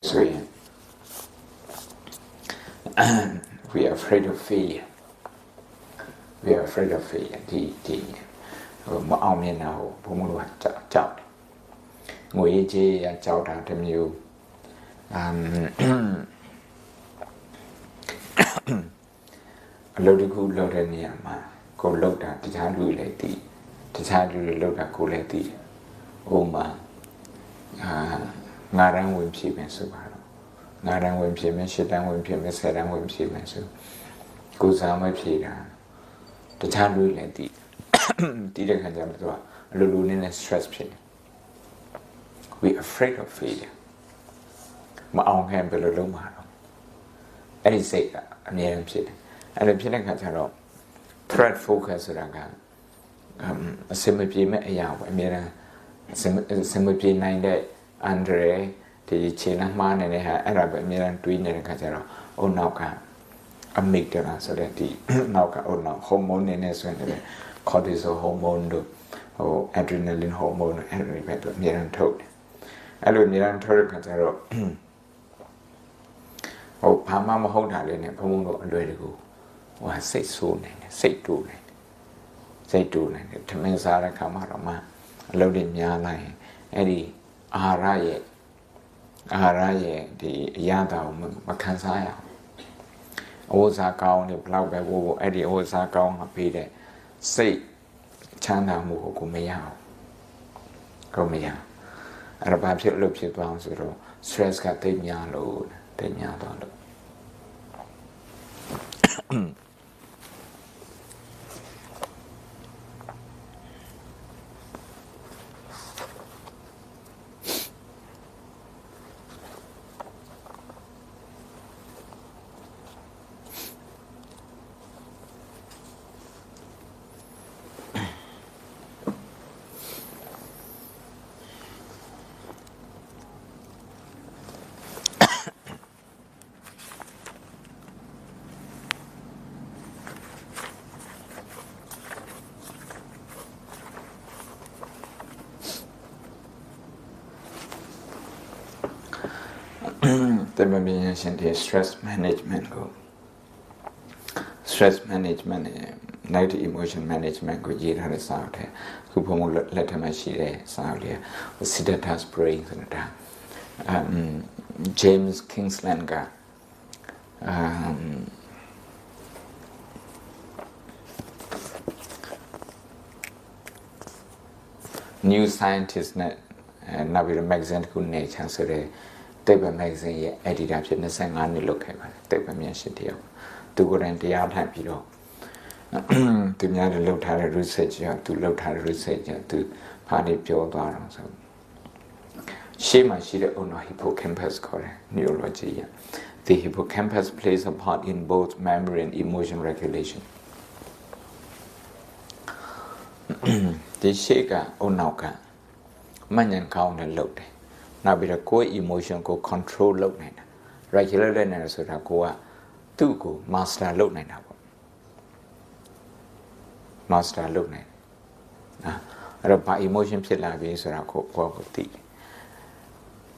So we are afraid of failure. We are afraid of failure. A lot of good load in the go load at the child will let the child will load at go let the Oma Naran Wim Shipman Subaro. Naran Wim Shipman, Shitan Wim Shipman, Saran Wim Shipman Sub. Goes on my Pira. The child will let the Dida Kanjamatoa, Lulunin stress pin. We are afraid of failure. My own hand below Lomaro. And he said, I'm near him sitting. And I'm sitting at her threat focus around a semi met a young, I mean, a semi 9 day, Andre, the China man and a Arab, Milan, Twin and Catero, or Nauka, a mictera, so that the Nauka or now hormone in as when the cortisol hormone or adrenaline hormone and repeat Milan told. I would Milan told Catero. Oh, Pama hold out in a Pomo and ready to go. Well, say soon, say two, to Mensara Kamarama, loading Yana, Eddie, Araye, the Yada, Makansaya. Osaka, the plow by Wo, Eddie Osaka, Peter, say Chanta Mukumea. Comea. And about it looks at once, stress got the young load, the young dollar. The Burmese stress management go. Stress management, negative emotion management go. You have a sound here. Who promote letter machine sound here. We see that as brains and that. James Kingsland ga. New scientist net. Now with a magazine good nature so they. Table magazine editor in the same annual look at the mentioned here. To go and the art happy though. To me, I looked at a researcher, to look at a researcher, to Pali pure bar. She must see the owner hippocampus neurology. The hippocampus plays a part in both memory and emotion regulation. The shaker or nauka, manyan count and looked. Now, be a core emotion go control load nine. Regular and so that go to go master load nine. Master load nine. By emotion pillar beings are called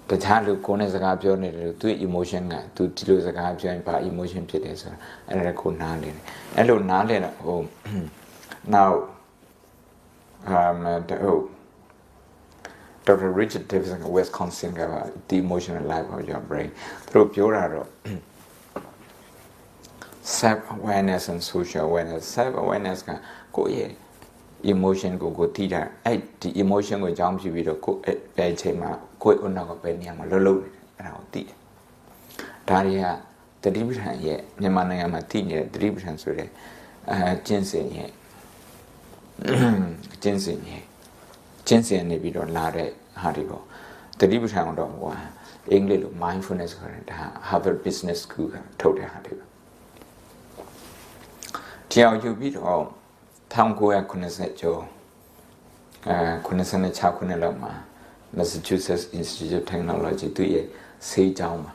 the child who corners a gap journey to emotion to lose a gap joined by emotion pillars and a cool nalin. And load nalin home. Now, Dr. Richard Davidson of Wisconsin about the emotional life of your brain through pure self-awareness and social awareness. Self-awareness can go emotion go teacher. The emotion go jump you with a go chema go on a penny and low around tea. Daria, the division yet, Nemana Martini, the division so Jensen yet. Jensen yet. Jensen and Nebi don't lie Haribo. The division of one English mindfulness current Harvard Business School told Haribo. Tiao you beat all Tango Kunaset Joe Kunasana Chakunelama, Massachusetts Institute of Technology, do ye say down.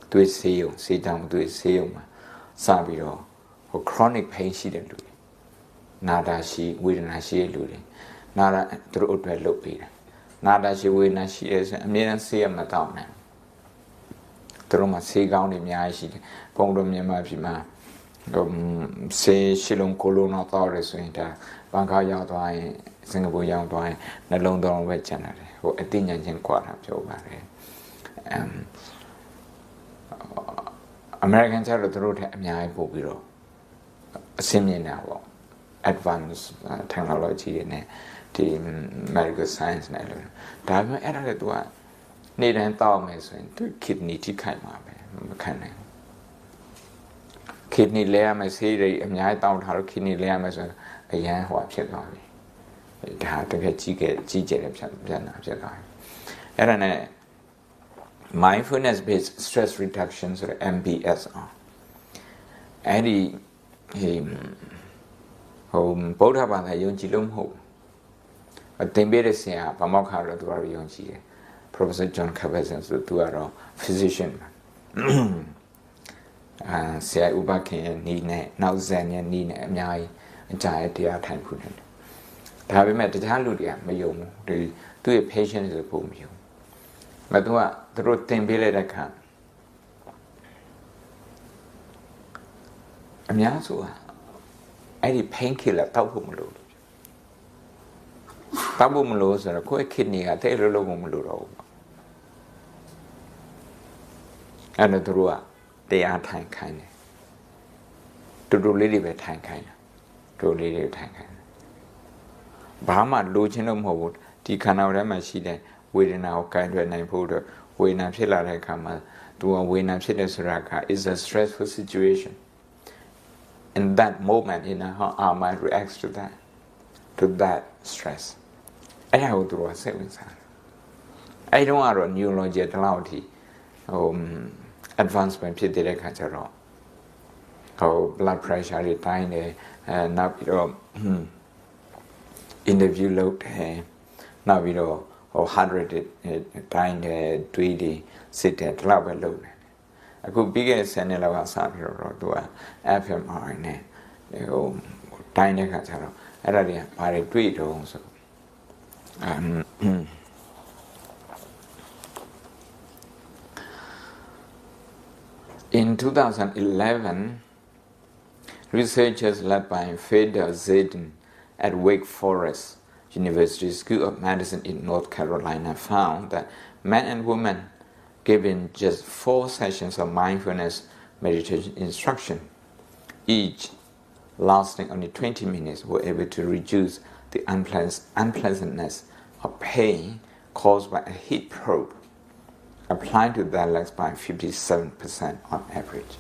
Do it say you, say down, do it say you, Sabiro, or chronic pain she didn't do it. Nada she wouldn't she looting. Nada through Lopi. Nada she will not she is a million see a madonna. တို့မှာဆေးကောင်းတွေအများကြီးရှိတယ်ဘုံတို့မြန်မာပြည်မှာဆေးရှစ်လုံးကိုလုံးတော့ရဆိုရင်ဒါဘန်ကောက်ရောက်သွားရင်စင်ကာပူရောက်သွားရင်နှလုံးသွင်းပဲကျန်တယ်ဟိုအသိဉာဏ်ချင်းကွာတာပြောပါတယ်အမေရိကန်ကျတော့သူတို့ထက်အများကြီးပို့ပြီးတော့အဆင့်မြင့်တာပေါ့ advanced technology တွေနဲ့ဒီ medical science နဲ့လို့ဒါပေမဲ့အဲ့ဒါလည်းသူကနေ့တိုင်းတောက်မယ်ဆိုရင်သူ kidney ထိခိုက်မှာပဲမခံနိုင်ဘူး kidney လဲရမယ်ဆေးတွေအများကြီးတောက်ထားလို့ kidney လဲရမယ်ဆိုရင်အရန်ဟိုဖြစ်သွားပြီဒါတကယ်ကြီးကျယ်တဲ့ပြန်လာဖြစ်သွားပြီအဲ့ဒါနဲ့ mindfulness based stress reduction ဆိုတဲ့ MBS အဲ့ဒီဟိုဗုဒ္ဓဘာသာယုံကြည်လို့မဟုတ်အသင်ပေးတဲ့ဆရာဗမောက္ခတော့သူကတော့ယုံကြည်တယ် Professor John Kabat-Zinn ဆိုသူကတော့ physician ဆရာဥပခင်ရဲ့နီးနဲ့နောက်ဇန်ရဲ့နီးနဲ့အများကြီးအကြရဲ့တရားထိုင်ခုနေတယ်ဒါပေမဲ့တခြားလူတွေကမယုံဘူးဒီသူ့ရဲ့ patient ဆိုပုံမယုံမသူကသူတို့သင်ပေးလိုက်တဲ့ခါအများစုကအဲ့ဒီ pain killer တောက်ဖို့မလိုဘူးတောက်ဖို့မလိုဆိုတော့ကိုယ့် kidney ကတဲ့လို့မလိုတော့ဘူးအဲ့တော့သူတို့ကတရားထိုင်ခိုင်းတယ်တူတူလေးတွေပဲထိုင်ခိုင်းတာတူလေးတွေထိုင်ခိုင်းတယ်ဘာမှလိုချင်လို့မဟုတ်ဘူးဒီခန္ဓာကိုယ်ထဲမှာရှိတဲ့ဝေဒနာကိုကိုင်တွယ်နိုင်ဖို့အတွက်ဝေဒနာဖြစ်လာတဲ့အခါမှာသူကဝေဒနာဖြစ်တဲ့ဆိုတာက is a stressful situation in that moment you know how our mind reacts to that stress အဲ့ဒါကိုသူကစိတ်ဝင်စားတယ်အဲ့တုန်းကတော့ neurology တလောက်အထိဟို advancement ဖြစ်တဲ့အခါကျတော့ဟို blood pressure တွေတိုင်းတယ်နောက်ပြီးတော့ interview လုပ်တယ်နောက်ပြီးတော့ဟို heart rate တိုင်းတယ်တွေးတယ်စစ်တယ်ဒီလောက်ပဲလုပ်တယ်အခုပြီးခဲ့တဲ့10နှစ်လောက်ကစပြီးတော့သူက fMRI နဲ့ဟိုတိုင်းတဲ့ခါကျတော့အဲ့ဒါတွေကဘာတွေတွေးတော့ဆိုIn 2011, researchers led by Pathan at Wake Forest University School of Medicine in North Carolina found that men and women given just 4 sessions of mindfulness meditation instruction, each lasting only 20 minutes, were able to reduce the unpleasantness of pain caused by a heat probe applied to their legs by 57% on average.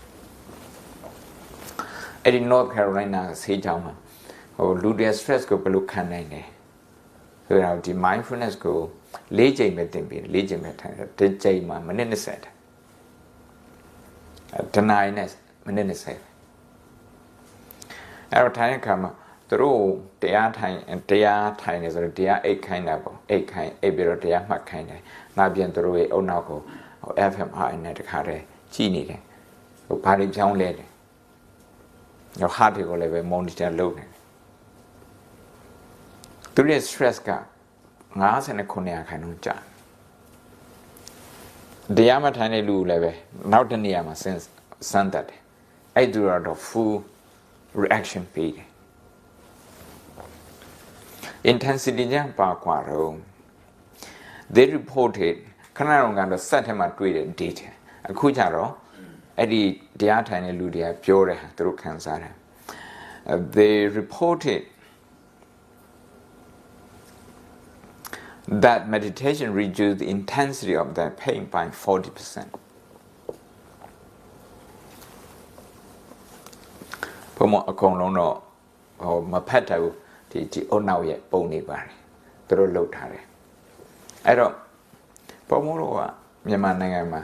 In North Carolina, ဆေးကြောင်းမှာဟိုလူတွေ stress ကိုဘယ်လိုခံနိုင်လဲဆိုတော့ဒီ mindfulness ကို၄ချိန်ပဲသင်ပြီး၄ချိန်ပဲထိုင်တယ်တစ်ချိန်မှာမိနစ်20တနာရီနဲ့မိနစ်20အဲ့တော့ထိုင်တဲ့အခါမှာသူတို့တရားထိုင်နေဆိုတော့တရားအိတ်ခိုင်းတာပေါ့အိတ်ပြီးတော့တရားမှတ်ခိုင်းတယ်နောက်ပြန်သူတို့ရဲ့အုံနောက်ကိုဟို fMRI နဲ့တခါတည်းကြည့်နေတယ်ဟိုဘာတွေပြောင်းလဲတယ်ဟို heart တွေကိုလည်းပဲ monitor လုပ်နေတယ်သူရဲ့ stress က59%ကြာတရားမှထိုင်တဲ့လူလည်းပဲနောက်တစ်နေရာမှာစမ်းတတ်တယ်အဲ့သူတော့ full reaction ပေးတယ် intensity ကြောင့်ပါကွာတော့ they reported ခဏတော့ကတော့ set ထဲမှာတွေ့တဲ့ data အခုကျတော့အဲ့ဒီတရားထိုင်တဲ့လူတွေကပြောတယ်သူတို့ခံစားတယ် they reported that meditation reduced the intensity of their pain by 40%. ဘုံမအကုန်လုံးတော့ဟိုမဖတ်တယ်ဒီအုံနောက်ရဲ့ပုံနေပါတယ်သူတို့လှုပ်ထားတယ်အဲ့တော့ဘုံမို့တော့မြန်မာနိုင်ငံမှာ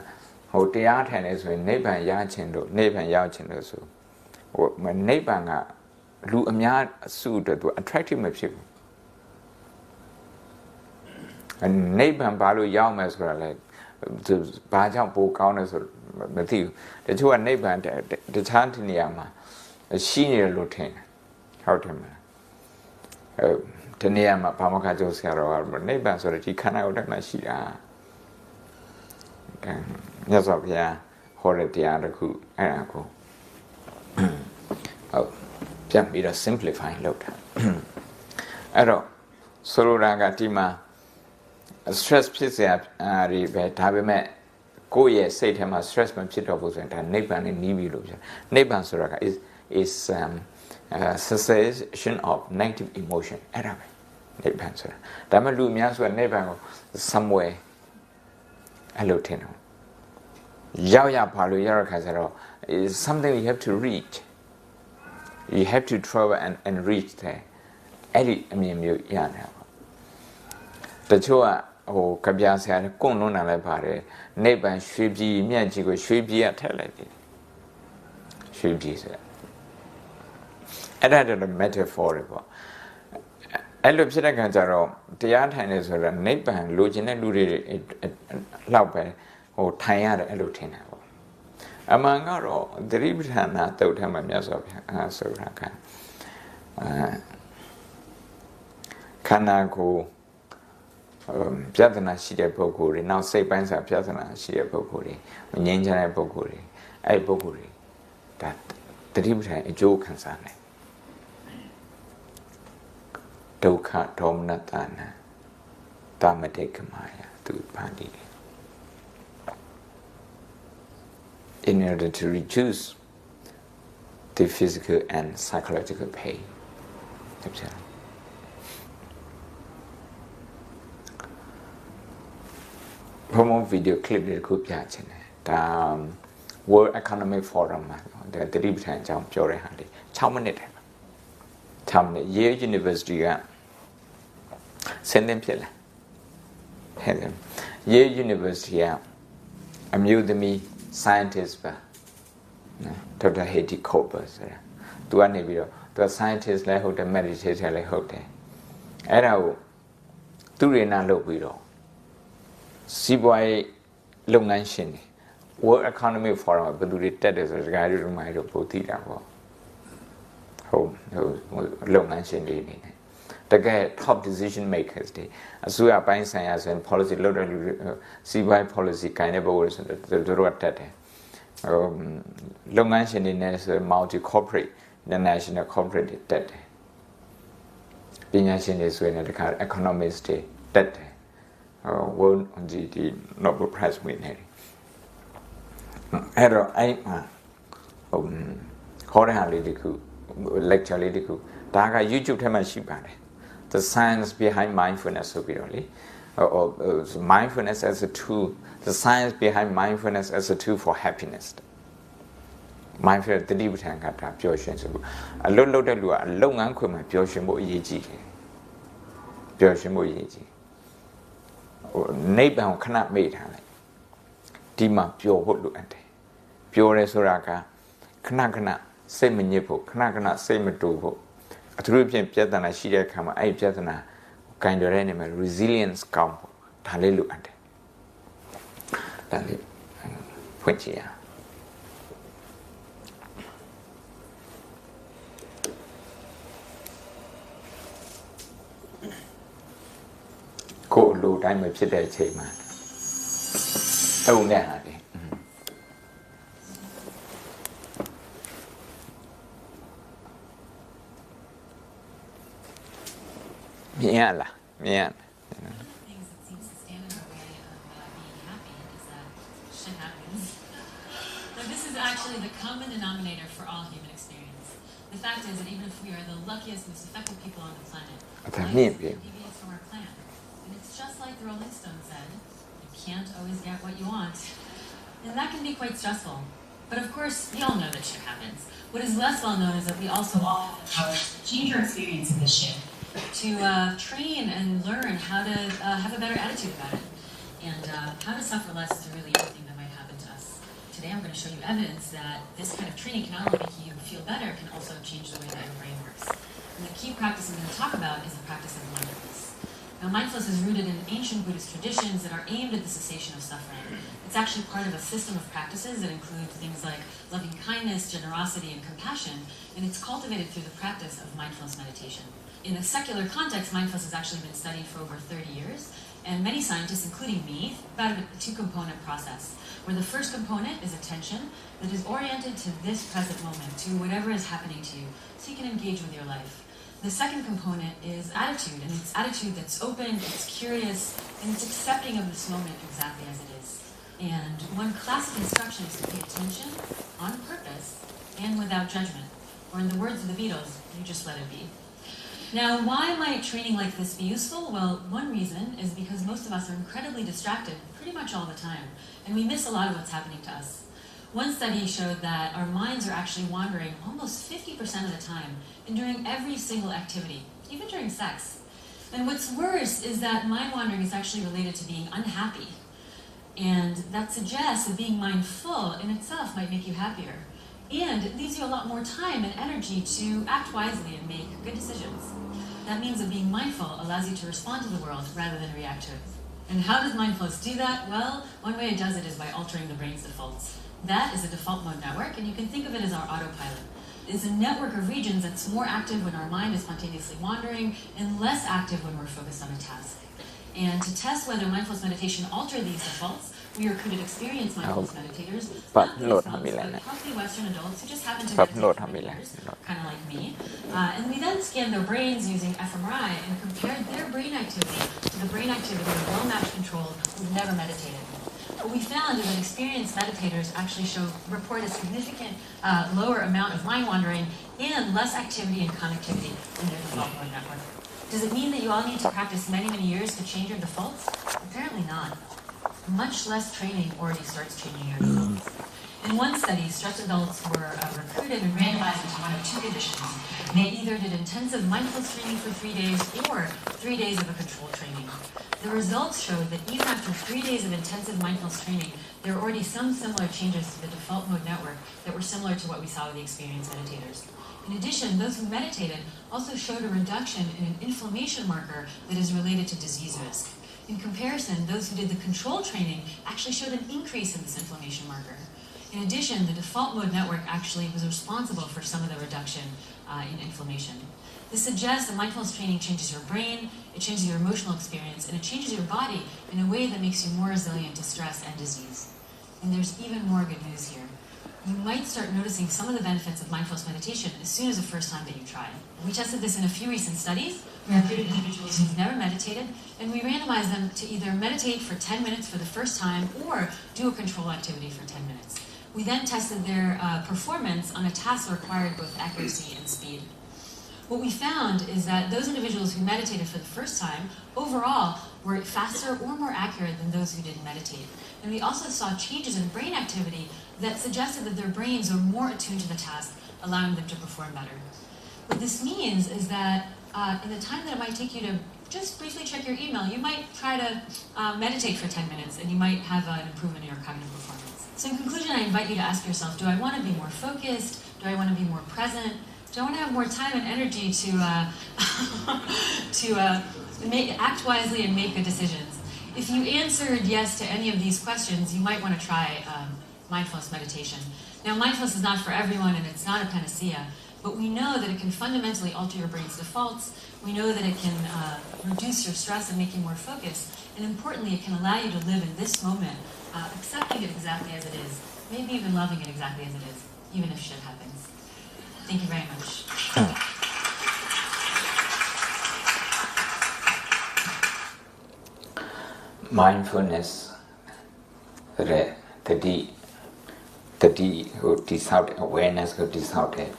ဟိုတရားထိုင်နေဆိုရင်နိဗ္ဗာန်ရချင်လို့နိဗ္ဗာန်ရောက်ချင်လို့ဆိုဟိုနိဗ္ဗာန်ကလူအများအစုအတွက်သူ attractive မဖြစ်ဘူးနိဗ္ဗာန်ဘာလို့ရောက်မယ်ဆိုတာလဲဘာကြောင့်ပိုကောင်းလဲဆိုမသိဘူးတချို့ကနိဗ္ဗာန်တခြားနေရာမှာရှိနေတယ်လို့ထင်တယ်ဟုတ်တယ်မလားဒီနေရာမှာဘာမှခါကြောဆရာတော်ကနိဗ္ဗာန်ဆိုတဲ့ဒီခန္ဓာကိုယ်ထဲမှာရှိတာမြတ်စွာဘုရား hor the diadaku, Araku. Oh, just be a simplifying load. Ero, Solo Ragatima, stress physics, Tabime, go ye say to him, stress my pit of and Nepan in Nibilu. Nepan Soraka is cessation of negative emotion. Arabic. Nepan Sora. Damalu Miaswa Nepan somewhere. Allotino. Yaya Palu Yarakazaro is something you have to reach. You have to travel and reach there. Eddie, I mean, you yana. The Chua or Kabias had Konona Lepare, Neban Shubi, Miajigo, Shubi at Teledi. Shubi said. And that is a metaphor. Elopsidaganzaro, the Artan is a Neban, Lugina Ludi Laupe, or Tayada Elotina. Among all, the Ribitana told him a mess of Soraka. Kanako Pathan Shia Pokuri, now say Bansa Pathan Shia Pokuri, Ninja Pokuri, a Pokuri, that the Ribita a joke concern. Doka Tomnatana, Dhamma Maya to Pali. In order to reduce the physical and psychological pain. Promo video clip the good yachin. The World Economic Forum, the Ribtan Jump Jore Handy. Chaumanit. Yale University. Send them Pilla. Yale University. Amused me. Scientists, Dr. Haiti Copers, do any video. The scientists like how the meditation like how they. Era Turina Lobido. Seaboy Lunganshin. World Economic Forum, but do it that is a guide to my Potita. Home, Lunganshin. The guy top decision makers, as we are buying science and policy, CY policy kind of words, the road that long answer in as a multi corporate, the national corporate debt. Being answered is when the economist debt world on the Nobel Prize winner. Error, I Horror lecture lidiku. Daga YouTube Tamashibane. The science behind mindfulness, or mindfulness as a tool, the science behind mindfulness as a tool for happiness. Mindfulness, the Libutan Kata, Pioshins. A low Lua, a long uncle, my Pioshimo Yiji. Pioshimo Yiji. Neighbor cannot meet her. Dima, Pio Huluante. Pure Suraka, Knakana, same Nipo, Knakana, same Tubo. A European Pathan Shia Kama, I Patana, kind of animal, resilience camp, Talilu ante. Tali, Puentia. Go low time of Chile Chema. Oh, yeah. Yeah. Things that seem to stand in our way of being happy is that shit happens. So this is actually the common denominator for all human experience. The fact is that even if we are the luckiest, most effective people on the planet, life deviates from our plan. And it's just like the Rolling Stones said, you can't always get what you want. And that can be quite stressful. But of course, we all know that shit happens. What is less well known is that we also all have the power to change our experience of this shit. To train and learn how to have a better attitude about it. And how to suffer less is really anything that might happen to us. Today I'm going to show you evidence that this kind of training can not only make you feel better, can also change the way that your brain works. And the key practice I'm going to talk about is the practice of mindfulness. Now mindfulness is rooted in ancient Buddhist traditions that are aimed at the cessation of suffering. It's actually part of a system of practices that include things like loving kindness, generosity, and compassion, and it's cultivated through the practice of mindfulness meditation. In a secular context, mindfulness has actually been studied for over 30 years, and many scientists, including me, about a two-component process, where the first component is attention that is oriented to this present moment, to whatever is happening to you, so you can engage with your life. The second component is attitude, and it's attitude that's open, it's curious, and it's accepting of this moment exactly as it is. And one classic instruction is to pay attention on purpose and without judgment. Or in the words of the Beatles, you just let it be. Now, why might training like this be useful? Well, one reason is because most of us are incredibly distracted pretty much all the time, and we miss a lot of what's happening to us. One study showed that our minds are actually wandering almost 50% of the time, and during every single activity, even during sex. And what's worse is that mind wandering is actually related to being unhappy. And that suggests that being mindful in itself might make you happier. And it leaves you a lot more time and energy to act wisely and make good decisions. That means that being mindful allows you to respond to the world rather than react to it. And how does mindfulness do that? Well, one way it does it is by altering the brain's defaults. That is a default mode network, and you can think of it as our autopilot. It's a network of regions that's more active when our mind is spontaneously wandering and less active when we're focused on a task. And to test whether mindfulness meditation alters these defaults, we recruited experienced mindfulness meditators, not those folks, but healthy Western adults who just happen to meditate for many years, kind of like me. And we then scanned their brains using fMRI and compared their brain activity to the brain activity of well-matched controls who've never meditated. What we found is that experienced meditators actually report a significant lower amount of mind wandering and less activity and connectivity in their default mode network. Does it mean that you all need to practice many, many years to change your defaults? Apparently not. Much less training already starts changing your defaults. In one study, stressed adults were recruited and randomized into one of two conditions. They either did intensive mindfulness training for 3 days or 3 days of a control training. The results showed that even after 3 days of intensive mindfulness training, there were already some similar changes to the default mode network that were similar to what we saw with the experienced meditators. In addition, those who meditated also showed a reduction in an inflammation marker that is related to disease risk. In comparison, those who did the control training actually showed an increase in this inflammation marker. In addition, the default mode network actually was responsible for some of the reduction in inflammation. This suggests that mindfulness training changes your brain, it changes your emotional experience, and it changes your body in a way that makes you more resilient to stress and disease. And there's even more good news here. You might start noticing some of the benefits of mindfulness meditation as soon as the first time that you try. We tested this in a few recent studies. We recruited individuals who've never meditated, and we randomized them to either meditate for 10 minutes for the first time or do a control activity for 10 minutes. We then tested their performance on a task that required both accuracy and speed. What we found is that those individuals who meditated for the first time, overall, were faster or more accurate than those who didn't meditate. And we also saw changes in brain activity that suggested that their brains are more attuned to the task, allowing them to perform better. What this means is that in the time that it might take you to just briefly check your email, you might try to meditate for 10 minutes, and you might have an improvement in your cognitive performance. So in conclusion, I invite you to ask yourself, do I want to be more focused? Do I want to be more present? Do I want to have more time and energy to act wisely and make good decisions? If you answered yes to any of these questions, you might want to try mindfulness meditation. Now, mindfulness is not for everyone, and it's not a panacea, but we know that it can fundamentally alter your brain's defaults. We know that it can reduce your stress and make you more focused. And importantly, it can allow you to live in this moment, accepting it exactly as it is, maybe even loving it exactly as it is, even if shit happens. Thank you very much. Mindfulness တဲ့တတိကိုတိဆောက်တဲ့ awareness ကိုတိဆောက်တဲ့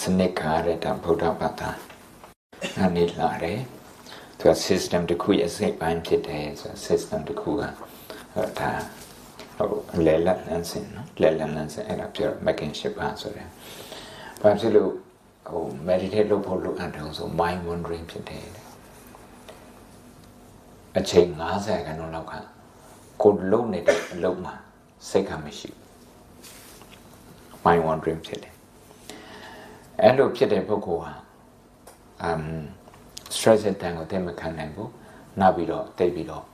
စနစ်ကတဲ့ဗုဒ္ဓဘာသာအနေလာတယ်သူက system တစ်ခုရဲ့စိတ်ပိုင်းဖြစ်တယ်ဆို system တစ်ခုကဒါလဲလတ်လန်းစင်နော်လဲလတ်လန်းစင်အဲ့ဒါပြော mechanism ပါဆိုတယ်ဘာဖြစ်လို့meditate လုပ်ဖို့လိုအပ်တယ်ဆို mind wandering ဖြစ်တယ်အချိန်90ခန်းလောက်ကကိုလုံးနေတဲ့အလုံးမှာစိတ်ကမရှိဘူး mind wandering ဖြစ်တယ်အဲ့လိုဖြစ်တဲ့ပုဂ္ဂိုလ်ဟာstress တန်ကိုသိမခံနိုင်ဘူးနောက်ပြီးတော့တိတ်ပြီးတော့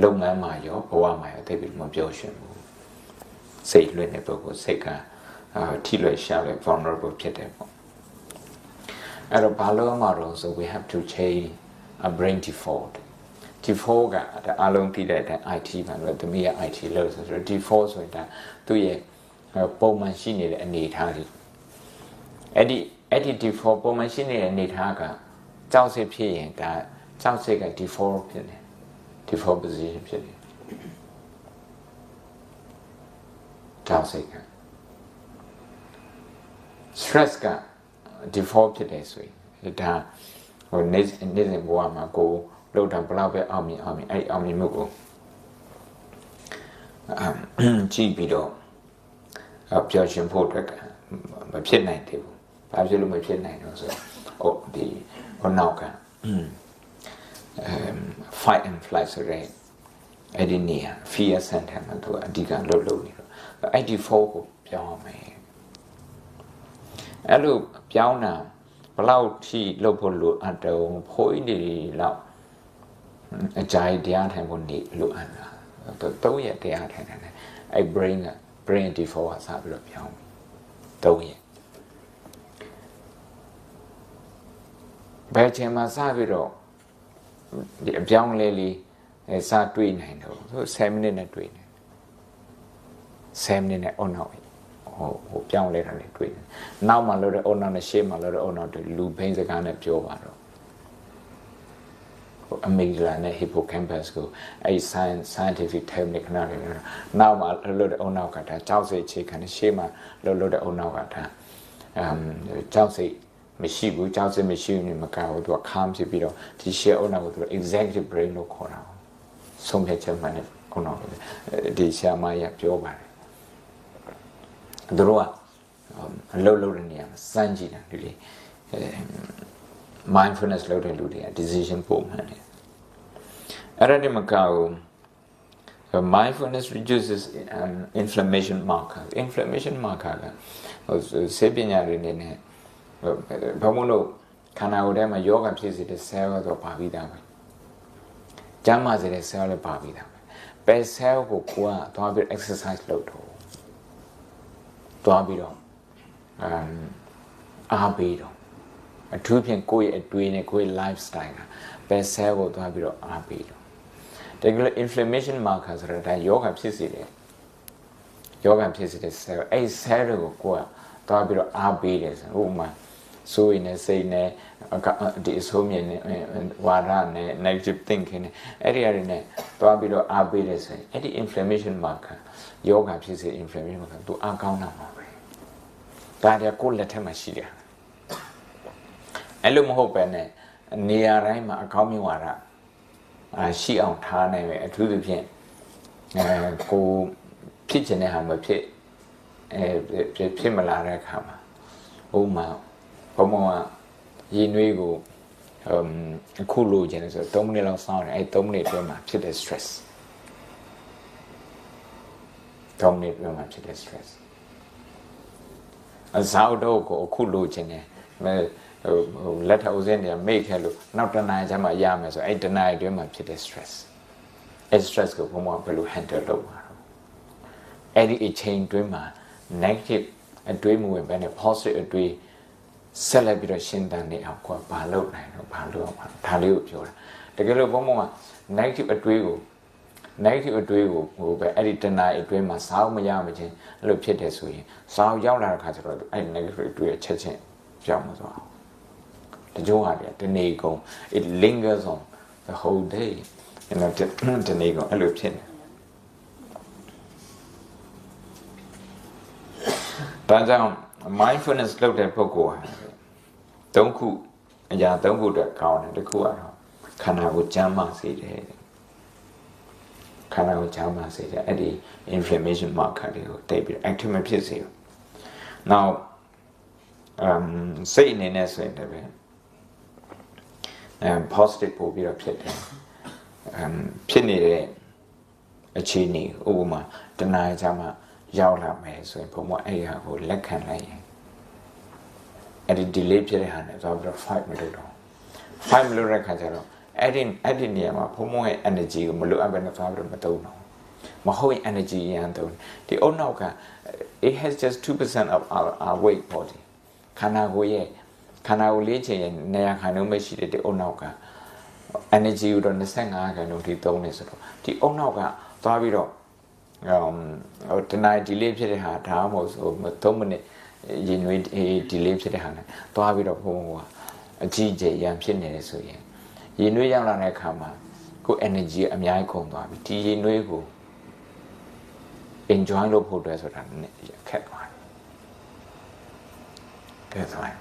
လုပ်ငန်းမှာရောဘဝမှာရောတိတ်ပြီးမပြောရှင်ဘူးစိတ်လွင့်တဲ့ပုဂ္ဂိုလ်စိတ်ကထိလွယ်ရှားလွယ် vulnerable ဖြစ်တယ်ပေါ့အဲ့တော့ဘာလို့မှတော့ so we have to change brain default default ကအားလုံးသိတဲ့အတိုင်း IT မှာလို့သမီးက IT လို့ဆိုတော့ default ဆိုတာသူ့ရဲ့ပုံမှန်ရှိနေတဲ့အနေအထားတွေအဲ့ဒီ default ပုံမှန်ရှိနေတဲ့အနေအထားကကြောက်စိတ်ဖြစ်ရင်ဒါကြောက်စိတ်က default ဖြစ်တယ် default position ဖြစ်တယ်ကြောက်စိတ်က stress က default ဖြစ်တယ်ဆိုရင်ဒါဟိုနေ့စဉ်ဘဝမှာကိုလောက်တာဘလောက်ပဲအောင်မြင်အဲ့အောင်မြင်မှုကိုကြည့်ပြီးတော့ပျော်ရွှင်ဖို့အတွက်ကမဖြစ်နိုင်သေးဘူး။ဘာဖြစ်လို့မဖြစ်နိုင်တော့ဆိုတော့ဒီဟိုနောက်ကfight and flight ဆိုတဲ့အဲ့ဒီနေရာ fear center မှာသူအဓိကလှုပ်နေတော့အဲ့ဒီ 4ကိုပြောင်းအောင်မယ်။အဲ့လိုပြောင်းတာဘလောက်ထိလှုပ်ဖို့လိုအပ်တော့ဖိုးနေလောက်အကြိုက်တရားထိုင်ဖို့နေလိုအပ်တာ3ရက်တရားထိုင်တယ်အဲ့ brain default ကစပြီးတော့ပြောင်း3ရက်ဘယ်ချိန်မှာစပြီးတော့ဒီအပြောင်းလဲလေးစတွေးနိုင်တော့7 minute နဲ့တွေးနေ7 minute နဲ့ on out ဟိုပြောင်းလဲတာနဲ့တွေးနေနောက်မှလို့တဲ့ on out နဲ့ရှေ့မှလို့တဲ့ on out လူဘိန်းစကားနဲ့ပြောပါတော့amygdala နဲ့ hippocampus ကိုအဲ့ scientific term နဲ့ခဏလေးနောက်မှလို့တဲ့အုံနောက်ကဒါကြောက်စိတ်အခြေခံရှေ့မှာလို့တဲ့အုံနောက်ကဒါကြောက်စိတ်မရှိဘူးကြောက်စိတ်မရှိဘူးမကောက်သူက calm ဖြစ်ပြီးတော့ဒီရှေ့အုံနောက်ကိုသူ executive brain လို့ခေါ်တာဆုံးဖြတ်ချက်မှန်တဲ့အုံနောက်ဒီဆရာမရပြောပါတယ်သူတို့ကအလုပ်တဲ့နေရာမှာစမ်းကြည့်တာဒီ mindfulness လုပ်တဲ့လူတွေက decision ပုံမှန်တယ်အဲ့ဒါနဲ့မကောက်mindfulness reduces inflammation marker ကဆေးပညာတွေနေနဲ့ဘာလို့ခန္ဓာကိုယ်ထဲမှာယောဂဖြစ်စေတဲ့ cell တော့ပါပြီးသားပဲကျန်းမာစေတဲ့ cell လည်းပါပြီးသားပဲ cell ကိုသွားပြီး exercise လုပ်တော့သွားပြီးတော့အားပေးတော့အထူးဖြင့်ကိုယ့်ရဲ့အတွေးနဲ့ကိုယ့်ရဲ့ lifestyle ကဘယ် cell ကိုသွားပြီးတော့အားပေးတော့တကယ်လို့ inflammation marker ဆိုတာဒါယောဂဖြစ်စေတဲ့ cell အဲ့ cell ကိုသွားပြီးတော့အားပေးတယ်ဆိုဥပမာဆိုရင်လည်းစိတ်နဲ့ဒီအဆိုးမြင်နဲ့ဝါဒနဲ့ negative thinking နဲ့အဲ့ဒီအရာနဲ့သွားပြီးတော့အားပေးတယ်ဆိုရင်အဲ့ဒီ inflammation marker ယောဂဖြစ်စေ inflammation marker သူအားကောင်းတာပါပဲဒါတည်းကိုယ့်လက်ထက်မှာရှိတယ်အဲ့လိုမဟုတ်ပဲနဲ့နေရာတိုင်းမှာအကောင်းမြင်ဝါဒရှိအောင်ထားနိုင်မယ်အထူးသဖြင့်ကိုဖြစ်ချင်တဲ့ဟာမဖြစ်ဖြစ်မလာတဲ့အခါမှာဥမာဘုံကရင်းနှွေးကိုအခုလိုချင်တယ်ဆိုတော့3မိနစ်လောက်စောင့်တယ်အဲ့3မိနစ်အတွင်းမှာဖြစ်တဲ့ stress 3မိနစ်အတွင်းမှာဖြစ်တဲ့ stress အစားတော့ကိုအခုလိုချင်တယ်လက်ထပ်ဦးစင်းတွေမိတ်ခဲလို့နောက်တနားကျမှရမယ်ဆိုအဲ့တနားအတွင်းမှာဖြစ်တဲ့ stress အဲ့ stress ကိုဘုံကဘယ်လို handle လုပ်မှာတော့အဲ့ဒီအချိန်တွင်းမှာ negative အတွေးမဝင်ဘဲနဲ့ positive အတွေးဆက်လက်ပြီးတော့ရှင်းတန်းနေအောင်ကိုဘာလုပ်နိုင်တော့ဘာလုပ်အောင်ဒါလေးကိုပြောတာတကယ်လို့ဘုံက negative အတွေးကိုဟိုပဲအဲ့ဒီတနားအတွင်းမှာစောင်းမရမချင်းအဲ့လိုဖြစ်တယ်ဆိုရင်စောင်းရောက်လာတဲ့ခါကျတော့အဲ့ negative အတွေးချက်ချင်းပြောင်းမသွားအောင်တကြိုးဟာတနေ့ကုန် it lingers on the whole day တနေ့ကုန်အဲ့လိုဖြစ်နေဒါကြောင့် mindfulness လုပ်တဲ့ပုဂ္ဂိုလ်ဟာ3ခုအရာ3ခုအတွက်ကောင်းတယ်တစ်ခုကတော့ခန္ဓာကိုကျန်းမာစေတယ်ခန္ဓာကိုကျန်းမာစေတယ်အဲ့ဒီ inflammation marker တွေကိုတိတ်ပြီး active မဖြစ်စေဘူး now စိတ်အနေနဲ့ဆိုရင်လည်းpositive ပို့ပြီးတော့ဖြစ်တယ်ဖြစ်နေတဲ့အခြေအနေဥပမာတဏှာကြမှာရောက်လာမယ်ဆိုရင်ဘုံမအဲ့ဟာကိုလက်ခံလိုက်ရင်အဲ့ဒီ delay ဖြစ်တဲ့ဟာနဲ့ဆိုတော့ fight မလုပ်တော့fight မလုပ်တဲ့ခါကျတော့အဲ့ဒီနေရာမှာဘုံမရဲ့ energy ကိုမလိုအပ်ဘဲနဲ့သွားပြီးတော့မသုံးတော့မဟုတ်ရင် energy ရန်သုံးဒီအုတ်နောက်က it has just 2% of our weight body ခန္ဓာကိုယ်လေးချင်ရင်နေရာခံလို့မရှိတဲ့ဒီအုတ်နောက်က energy ကိုတော့25ခန်းလုံးထိသုံးနေဆိုတော့ဒီအုံနောက်ကသွားပြီးတော့တနင်္လာ delay ဖြစ်တဲ့ဟာဒါမှမဟုတ်ဆို3မိနစ်ရင်နွေး delay ဖြစ်တဲ့ဟာနဲ့သွားပြီးတော့ဘုံကအကြီးကျယ်ရန်ဖြစ်နေတယ်ဆိုရင်ရင်နွေးရောက်လာတဲ့အခါမှာကို energy အများကြီးကုန်သွားပြီဒီရင်နွေးကို enjoy လုပ်ဖို့အတွက်ဆိုတာနဲ့ခက်သွားတယ်ကဲသွား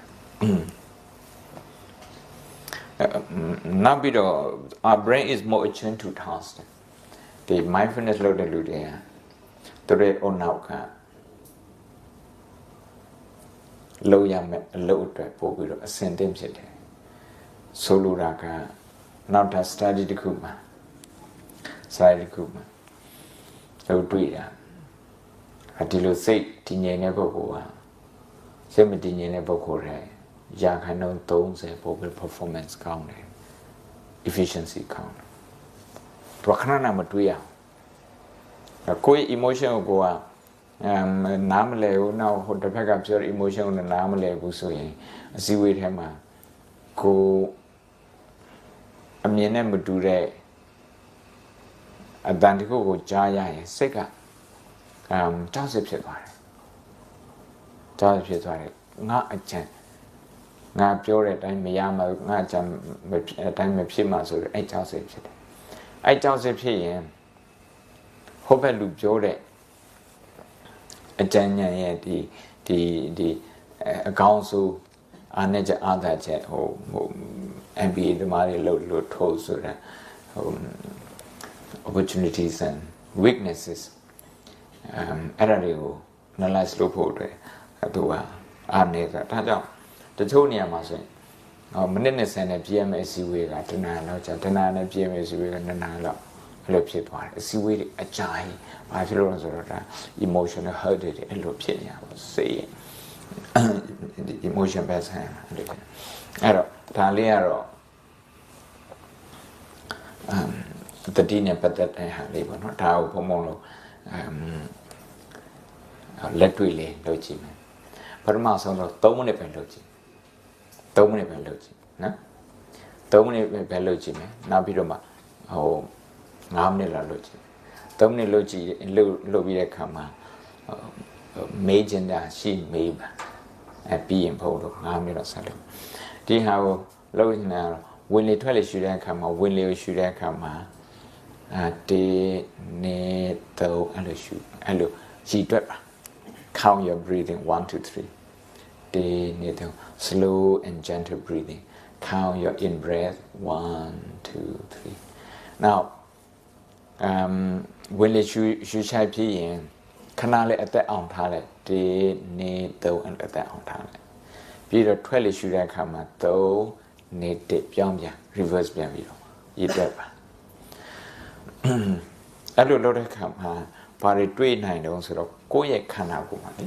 နောက်ပြီးတော့ our brain is more attuned to task ဒီ mindfulness လုပ်တဲ့လူတွေကသူတို့အနောက်ကလောက်ရမယ်အလုပ်အတွက်ပို့ပြီးတော့အဆင်သင့်ဖြစ်တယ်ဆိုလိုတာကနောက်ထပ် study တစ်ခုမှာလို့တွေ့တာဒီလိုစိတ်တည်ငြိမ်တဲ့ပုဂ္ဂိုလ်ကစိတ်မတည်ငြိမ်တဲ့ပုဂ္ဂိုလ်တွေရာခိုင်နှုန်း30ပို့ပြီး performance ကောင်းတယ် efficiency ကောင်းတယ်သူခဏနာမတွေ့ရကိုယ် emotion ကိုနားမလဲဘူးနောက်ဟိုတစ်ဖက်ကပြော emotion ကိုနားမလဲဘူးဆိုရင်အစည်းအဝေးထဲမှာကိုအမြင်နဲ့မတူတဲ့အတန်တခုကိုကြားရရင်စိတ်ကကြောက်စဖြစ်သွားတယ်ငါအကြံငါပြောတဲ့အတိုင်းမရမှာငါအကြံအတိုင်းမဖြစ်မှာဆိုတော့အဲ့ကြောက်စဖြစ်တယ်အဲ့ကြောက်စဖြစ်ရင်ဟုတ်ပဲလူပြောတဲ့အကြံဉာဏ်ရဲ့ဒီအကောင်းဆုံးအားနဲ့ချက်အားသာချက်ဟို MBA သမားတွေလို့ထိုးဆိုတာopportunities and weaknesses အဲ့ဒါတွေကို analyze လုပ်ဖို့အတွက်သူကအားနေတာဒါကြောင့်တချို့နေရာမှာဆိုရင်မိနစ်20နဲ့ PMS ဝေးကတနာလောက်ကြာတနာနဲ့ PMS ဝေးက2နာလောက်အဲ့လိုဖြစ်သွားတယ်အစည်းအဝေးတွေအကြိုင်ဘာဖြစ်လို့လဲဆိုတော့ဒါ emotional hurt တွေအဲ့လိုဖြစ်နေတာပေါ့စိတ် emotion ပဲဆိုင်အဲ့တော့ဒါလေးကတော့တတိနဲ့ပတ်သက်တဲ့ဟာလေးပေါ့နော်ဒါကိုဘုံဘုံလို့လက်တွေ့လေးလုပ်ကြည့်မယ်ပထမဆုံးတော့3မိနစ်ပဲလုပ်ကြည့်3မိနစ်ပဲလုပ်ကြည့်နော်3မိနစ်ပဲလုပ်ကြည့်မယ်နောက်ပြီးတော့မှဟို5မိနစ်လောက်လုပ်ကြည့်3မိနစ်လုပ်ကြည့်လုပ်ပြီးတဲ့အခါမှာမေးချင်တာရှိမေးပါပြီးရင်ဖို့တော့5မိနစ်တော့ဆက်လုပ်ဒီဟာကိုလုပ်နေတာဝင်လေထွက်လေရှူတဲ့အခါမှာဝင်လေကိုရှူတဲ့အခါမှာတေနေတော့အဲ့လိုရှူအဲ့လိုကြည်တွက်ပါ count your breathing 1 2 3တေနေတော့ slow and gentle breathing count your in breath 1 2 3 now ဝင်လေရှူချိုက်ဖြစ်ရင်ခဏလေးအသက်အောင်ထားလိုက်တေနေတော့အသက်အောင်ထားလိုက်ပြီးတော့ထွက်လေရှူတဲ့အခါမှာ3နေတစ်ပြောင်းပြန် reverse ပြန်ပြီးတော့ရည်တွက်ပါအဲ့လိုလုပ်တဲ့အခါမှာဘာတွေတွေးနိုင်တော့ဆိုတော့ကိုယ့်ရဲ့ခန္ဓာကိုယ်မှာလေ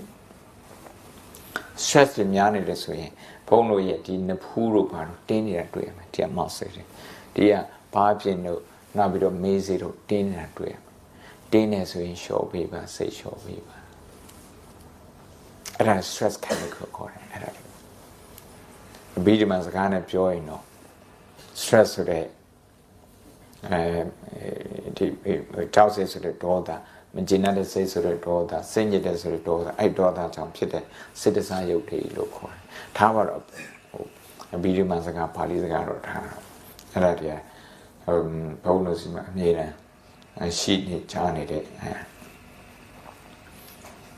stress တွေများနေတယ်ဆိုရင်ဘုန်းတို့ရဲ့ဒီနဖူးတို့ဘာလို့တင်းနေတာတွေ့ရမယ်ဒီက muscle တွေဒီကဘာဖြစ်လို့နောက်ပြီးတော့မေးစေတို့တင်းနေတာတွေ့ရမယ်တင်းနေဆိုရင်လျှော့ပေးပါစိတ်လျှော့ပေးပါအဲ့ဒါ stress chemical ခေါ်တယ်အဲ့ဒါဘီဒီမန်စကားနဲ့ပြောရင်တော့ stress ဆိုတဲ့ဒီကြောက်စိတ်ဆိုတဲ့ဒေါသမကျေနပ်တဲ့စိတ်ဆိုတဲ့ဒေါသစိတ်ညစ်တဲ့ဆိုတဲ့ဒေါသအဲ့ဒေါသကြောင့်ဖြစ်တဲ့စိတ်တစားရုပ်တွေလို့ခေါ်တယ်ထားပါတော့ဟိုဘီဒီမန်စကားပါဠိစကားတော့ထားတော့အဲ့ဒါတည်းဘုန်းတော်စီမှာအမြဲတမ်းရှိနေချားနေတဲ့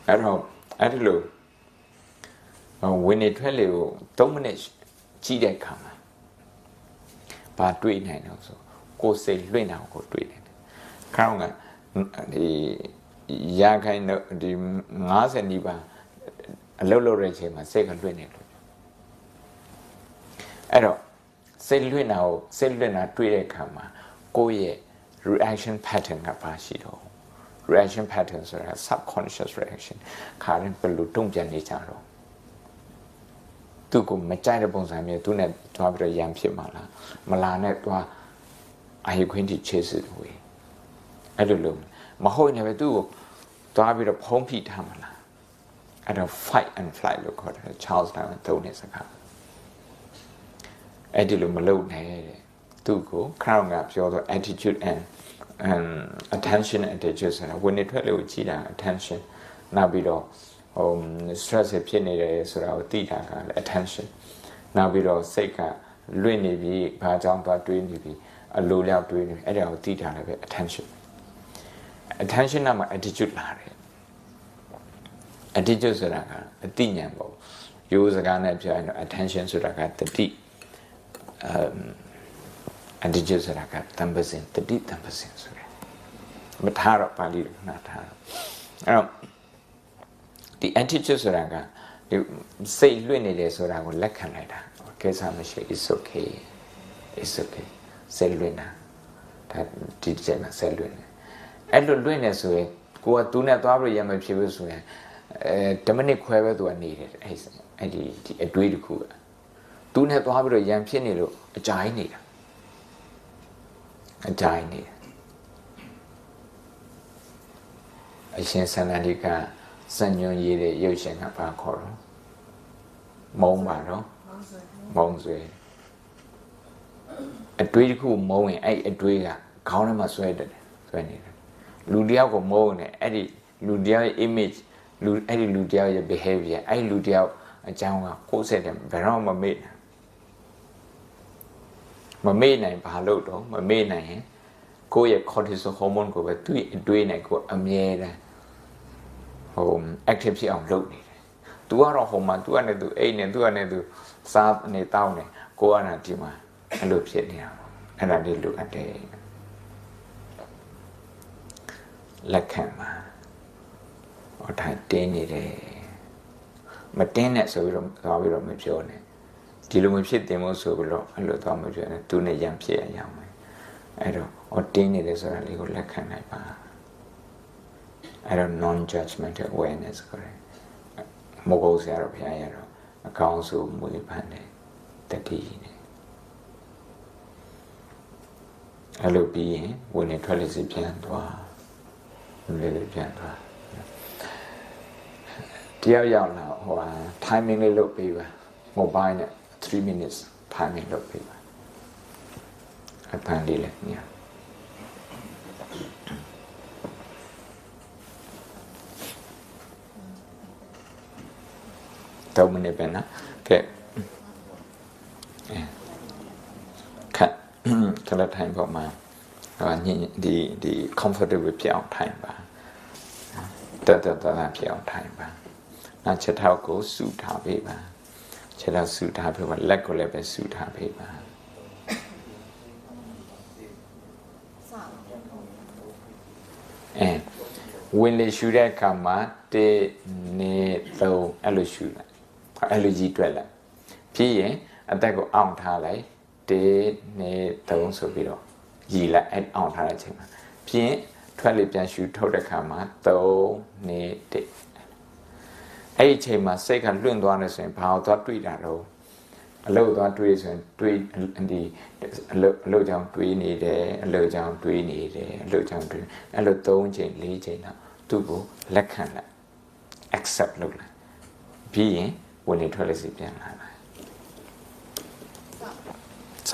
အဲ့တော့အဲ့ဒီလိုဝင်နေထွက်လေကို3မိနစ်ကြည့်တဲ့အခါမှာဘာတွေ့နိုင်တော့ဆိုကိုယ်စိတ်လွင့်တာကိုတွေ့နေတယ်။ခေါင်းကဒီရာခိုင်ဒီ50နီးပါးအလုပ်လုပ်တဲ့အချိန်မှာစိတ်ကလွင့်နေလို့အဲ့တော့စိတ်လွင့်တာတွေ့တဲ့အခါမှာကိုယ့်ရဲ့ reaction pattern ကပါရှိတော့ reaction pattern ဆိုတာ subconscious reaction ခါရင်ဘယ်လိုတုံ့ပြန်နေကြတော့သူကမကြိုက်တဲ့ပုံစံမျိုးသူနဲ့တွားပြီးတော့ရန်ဖြစ်မှာလားမလာနဲ့တွားအာရုံခွင်းတိချေစစ်ဝေးအဲ့လိုလို့မဟုတ်နေပဲသူ့ကိုတွားပြီးတော့ဖုံးဖိထားမှာလားအဲ့တော့ fight and flight လို့ခေါ်တယ် Charles Darwin သုံးတဲ့စကားအဲ့ဒီလိုမလုပ်နဲ့တဲ့ သူ့ကိုခရောင်ကပြောတော့ attitude and attention attitude ဆိုတာဝင်နေထွက်လို့ကြည့်တာ attention နောက်ပြီးတော့stress ဖြစ်နေတယ်ဆိုတာကိုသိတာကလည်း attention နောက်ပြီးတော့စိတ်ကလွင့်နေပြီဘာကြောင့်သွားတွေးနေပြီအလိုလျောက်တွေးနေအဲ့ဒါကိုသိတာလည်းပဲ attention နောက်မှာ attitude လာတယ် attitude ဆိုတာကအသိဉာဏ်ပေါ့ရိုးစကားနဲ့ပြောရင်တော့ attention ဆိုတာကတတိattitude ဆိုတာကတံပစင်တတိတံပစင်ဆိုရယ်မထားတော့ပါဠိလိုနားထားတော့အဲ့တော့ဒီ attitude ဆိုတာကဒီစိတ်လွင့်နေတယ်ဆိုတာကိုလက်ခံလိုက်တာကိစ္စမရှိ it's okay စိတ်လွင့်တာဒါဒီချက်မှာစိတ်လွင့်တယ်အဲ့လိုလွင့်နေဆိုရင်ကိုကသူနဲ့သွားပြီးရမဖြစ်ဘူးဆိုရင်10မိနစ်ခွဲပဲသူကနေတယ်အဲ့ဒီအတွေးတစ်ခုကသူနဲ့သွားပြီးတော့ရံဖြစ်နေလို့အကြိုင်းနေတာအကြိုင်းနေအရှင်ဆန္ဒလိကစံညွန်ရည်တဲ့ရုပ်ရှင်ကဘာခေါ်တော့မုံပါတော့မုံဆွဲအတွေးတစ်ခုမုံရင်အဲ့အတွေးကခေါင်းထဲမှာဆွဲတယ်ဆွဲနေတယ်လူတယောက်ကိုမုံနေအဲ့ဒီလူတယောက်ရဲ့ image အဲ့ဒီလူတယောက်ရဲ့ behavior အဲ့ဒီလူတယောက်အကြောင်းကကိုယ်စက်တယ်ဘယ်တော့မှမမေ့နိုင်ဘာလို့တော့မမေ့နိုင်ရင်ကိုယ့်ရဲ့ cortisol hormone ကိုပဲသူ့အတွေးနဲ့ကိုအမြဲတမ်းactive ဖြစ်အောင်လုပ်နေတယ်။ तू ကတော့ဟိုမှာ तू ကနဲ့ तू အိတ်နဲ့ तू ကနဲ့ तू စားနေတောင်းနေကိုကနာဒီမှာအဲ့လိုဖြစ်နေတာပေါ့။အဲ့ဒါလေးလိုအပ်တယ်။လက်ခံပါ။ဟောဒါတင်းနေတယ်။မတင်းနဲ့ဆိုပြီးတော့သွားပြီးတော့မပြောနဲ့။ဒီလိုမဖြစ်တင်လို့ဆိုပြီးတော့အဲ့လိုသွားမပြောနဲ့။ तू နဲ့ရံဖြစ်ရအောင်မယ်။အဲ့တော့ဟောတင်းနေတယ်ဆိုတာလေးကိုလက်ခံနိုင်ပါ။အဲ့တော့ non-judgmental awareness ကိုရယ်မဟုတ်ဆရာတော်ဘုရားရတော့အကောင်းဆုံးမွေးဖန်တယ်တတိနဲ့အဲ့လိုပြီးရင်ဝင်နေထွက်လေစီပြန်သွားလေးပြန်သွားတရားရောက်လာဟို timing လေးလုပ်ပေးပါ mobile နဲ့3 minutes timing လုပ်ပေးပါအပန်းလေးလည်းညတော့မနေပဲနော်ကဲခက်ထိုင်ပေါ်မှာဒီ comfortable ဖြစ်အောင်ထိုင်ပါတဖြစ်အောင်ထိုင်ပါနောက်ချက်ထောက်ကိုဆူထားပေးပါချက်ထောက်ဆူထားပေးပါလက်ကိုလည်းပဲဆူထားပေးပါဝင်လေရှူတဲ့အခါမှာ1 2 3အဲ့လိုရှူလိုက်အဲ့လိုကြီးတွက်လိုက်ပြီးရင်အသက်ကိုအောင့်ထားလိုက်1 2 3ဆိုပြီးတော့ရည်လိုက်အဲ့အောင့်ထားတဲ့အချိန်မှာပြီးရင်ထွက်လေပြန်ရှူထုတ်တဲ့အခါမှာ3 2 1အဲ့ဒီအချိန်မှာစိတ်ကလွင့်သွားတယ်ဆိုရင်ဘာလို့သွားတွေးတာတော့အလုပ်သွားတွေးဆိုရင်တွေးဒီအလုပ်ကြောင့်တွေးနေတယ်အလုပ်ကြောင့်တွေးနေတယ်အလုပ်ကြောင့်တွေးအဲ့လို3ချိန်4ချိန်တော့သူ့ကိုလက်ခံလိုက် accept လုပ်လိုက်ပြီးရင်ဝင်နေထွက်လေစီပြန်လာလိုက်စ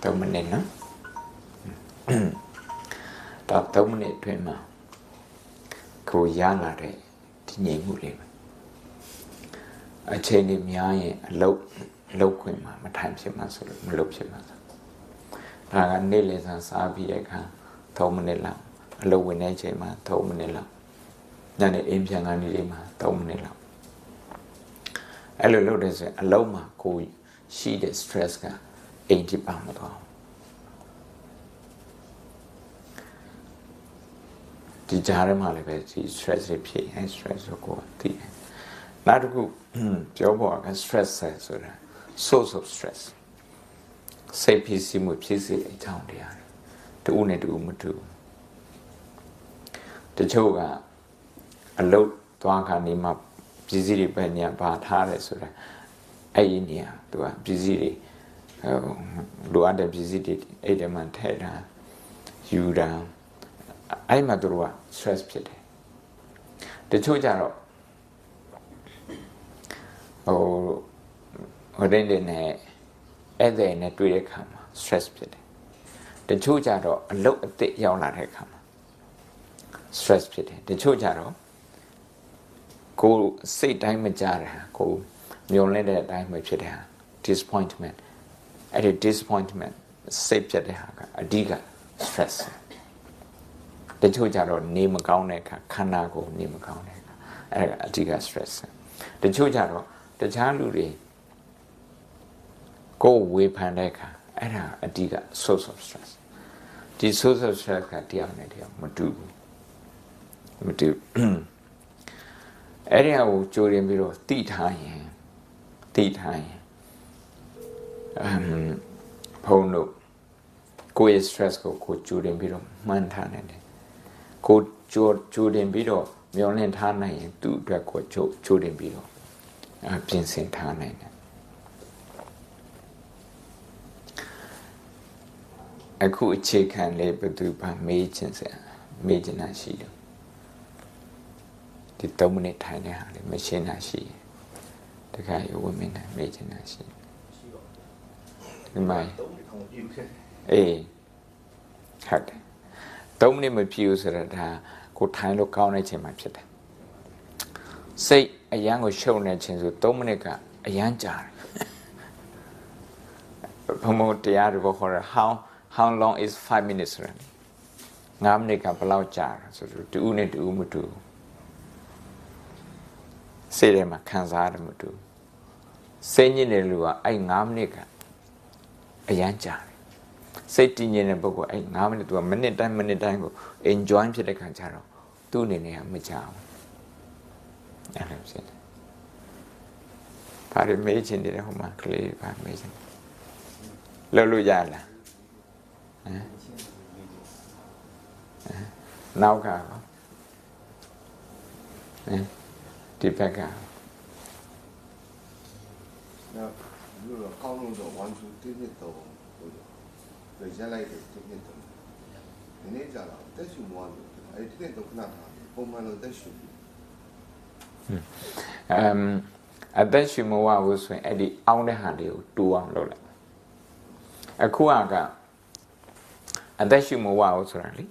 3 မိနစ်နော်ဒါ3မိနစ်အတွင်းမှာကိုရလာတဲ့ဒီငြိမ်မှုလေးပဲအချိန်ကြီးများရင်အလုပ်ခွင့်မှာမထိုင်ဖြစ်မှာဆိုလို့မလုပ်ဖြစ်မှာဆိုဒါကနေ့လည်စာစားပြီးတဲ့အခါ3 မိနစ်လောက်အလုပ်ဝင်တဲ့အချိန်မှာ3 မိနစ်လောက်ညနေအိမ်ပြန်ကနေလေးမှာ3 မိနစ်လောက်အဲ့လိုလုပ်တဲ့ဆိုရင်အလုပ်မှာကိုရှိတဲ့ stress ကအိမ်တိပါမသွားဒီကြားထဲမှာလည်းပဲဒီ stress တွေဖြစ်ရင် stress ကိုသိတယ်နောက်တစ်ခုပြောဖို့က stress ဆိုတာ source of stress စိတ်ဖြစ်စီမှုဖြစ်စေတဲ့အကြောင်းတရားတူနဲ့တူမတူတချို့ကအလုတ်သွားခါနေမှာပစ္စည်းတွေပဲညာပါထားတယ်ဆိုတာအဲ့ဒီနေရာသူကပစ္စည်းတွေလိုအပ်တဲ့ပစ္စည်းတွေအဲ့ဒီမှာထည့်တာယူတာအဲ့မှာတို့က stress ဖြစ်တယ်တချို့ကြတော့ဟိုတဲ့နဲ့အဲ့ဒီနဲ့တွေ့တဲ့ခါမှာ stress ဖြစ်တယ်တချို့ကြတော့အလုတ်အစ်ရောက်လာတဲ့ခါမှာ stress ဖြစ်တယ်တချို့ကြတော့ကိုစိတ်တိုင်းမကြတာကိုမျောလင့်တဲ့အတိုင်းပဲဖြစ်တယ် disappointment အဲ့ဒီ disappointment စိတ်ဖြစ်တဲ့ဟာကအဓိက stress တချို့ကြတော့နေမကောင်းတဲ့အခါခန္ဓာကိုယ်နေမကောင်းတဲ့အခါအဲ့ဒါအဓိက stress တချို့ကြတော့တခြားလူတွေကိုဝေဖန်တဲ့အခါအဲ့ဒါအဓိက source of stress ဒီ source of stress ကတရားနဲ့တရားမတူဘူးအဲ့ဒီဟာကိုကြိုတင်ပြီးတော့သိထားရင်ဖုန်းတို့ကိုယ့်ရဲ့ stress ကိုကြိုတင်ပြီးတော့မှန်းထားနိုင်တယ်ကိုကြိုတင်ပြီးတော့မျောလင့်ထားနိုင်ရင်သူ့အတွက်ကိုကြိုတင်ပြီးတော့ပြင်ဆင်ထားနိုင်တယ်အခုအခြေခံလေးဘယ်သူမှမေးချင်တာရှိတယ်ဒီ3 မိနစ်ထိုင်တဲ့ဟာလေးမရှင်းတာရှိတခါရဝမင်းနဲ့မေးချင်တာရှိဒီမှာအေးဟုတ်တယ်3 မိနစ်မပြည့်ဘူးဆိုတော့ဒါကိုထိုင်လို့ကောင်းတဲ့ချိန်မှဖြစ်တယ်စိတ်အရန်ကိုရှုပ်နေခြင်းဆို3 မိနစ်ကအရန်ကြာတယ်ဘုံဘုံတရားတွေဘောခေါ်ရ how long is 5 minutes ဆိုတော့5 မိနစ်ကဘယ်လောက်ကြာလဲဆိုတော့တူနဲ့တူမတူစိတ်ထဲမှာခံစားရတယ်မတူစိတ်ညစ်တဲ့လူကအဲ့5 မိနစ်ကအရန်ကြာတယ်စိတ်တည်ငြိမ်တဲ့ပုဂ္ဂိုလ်အဲ့5 မိနစ်သူကမိနစ်တိုင်းကို enjoy ဖြစ်တဲ့ခါကျတော့သူ့အနေနဲ့ကမကြောက်ဘူးအဲ့လိုဖြစ်တယ်ဘာတွေမေးချင်တယ်ဟိုမှာကလေးဘာမေးချင်လောက်လို့ရလားနောက်ကဒီဘက်က那如果高中的完全对面都对下来的对面都，你家了，但是我哎对面都看他，我们了但是。အသက်ရှူမဝဘူးဆိုရင်အဲ့ဒီအောင်းတဲ့ဟာလေးကိုတူအောင်လုပ်လိုက်အခုကအသက်ရှူမဝဘူးဆိုတာလေ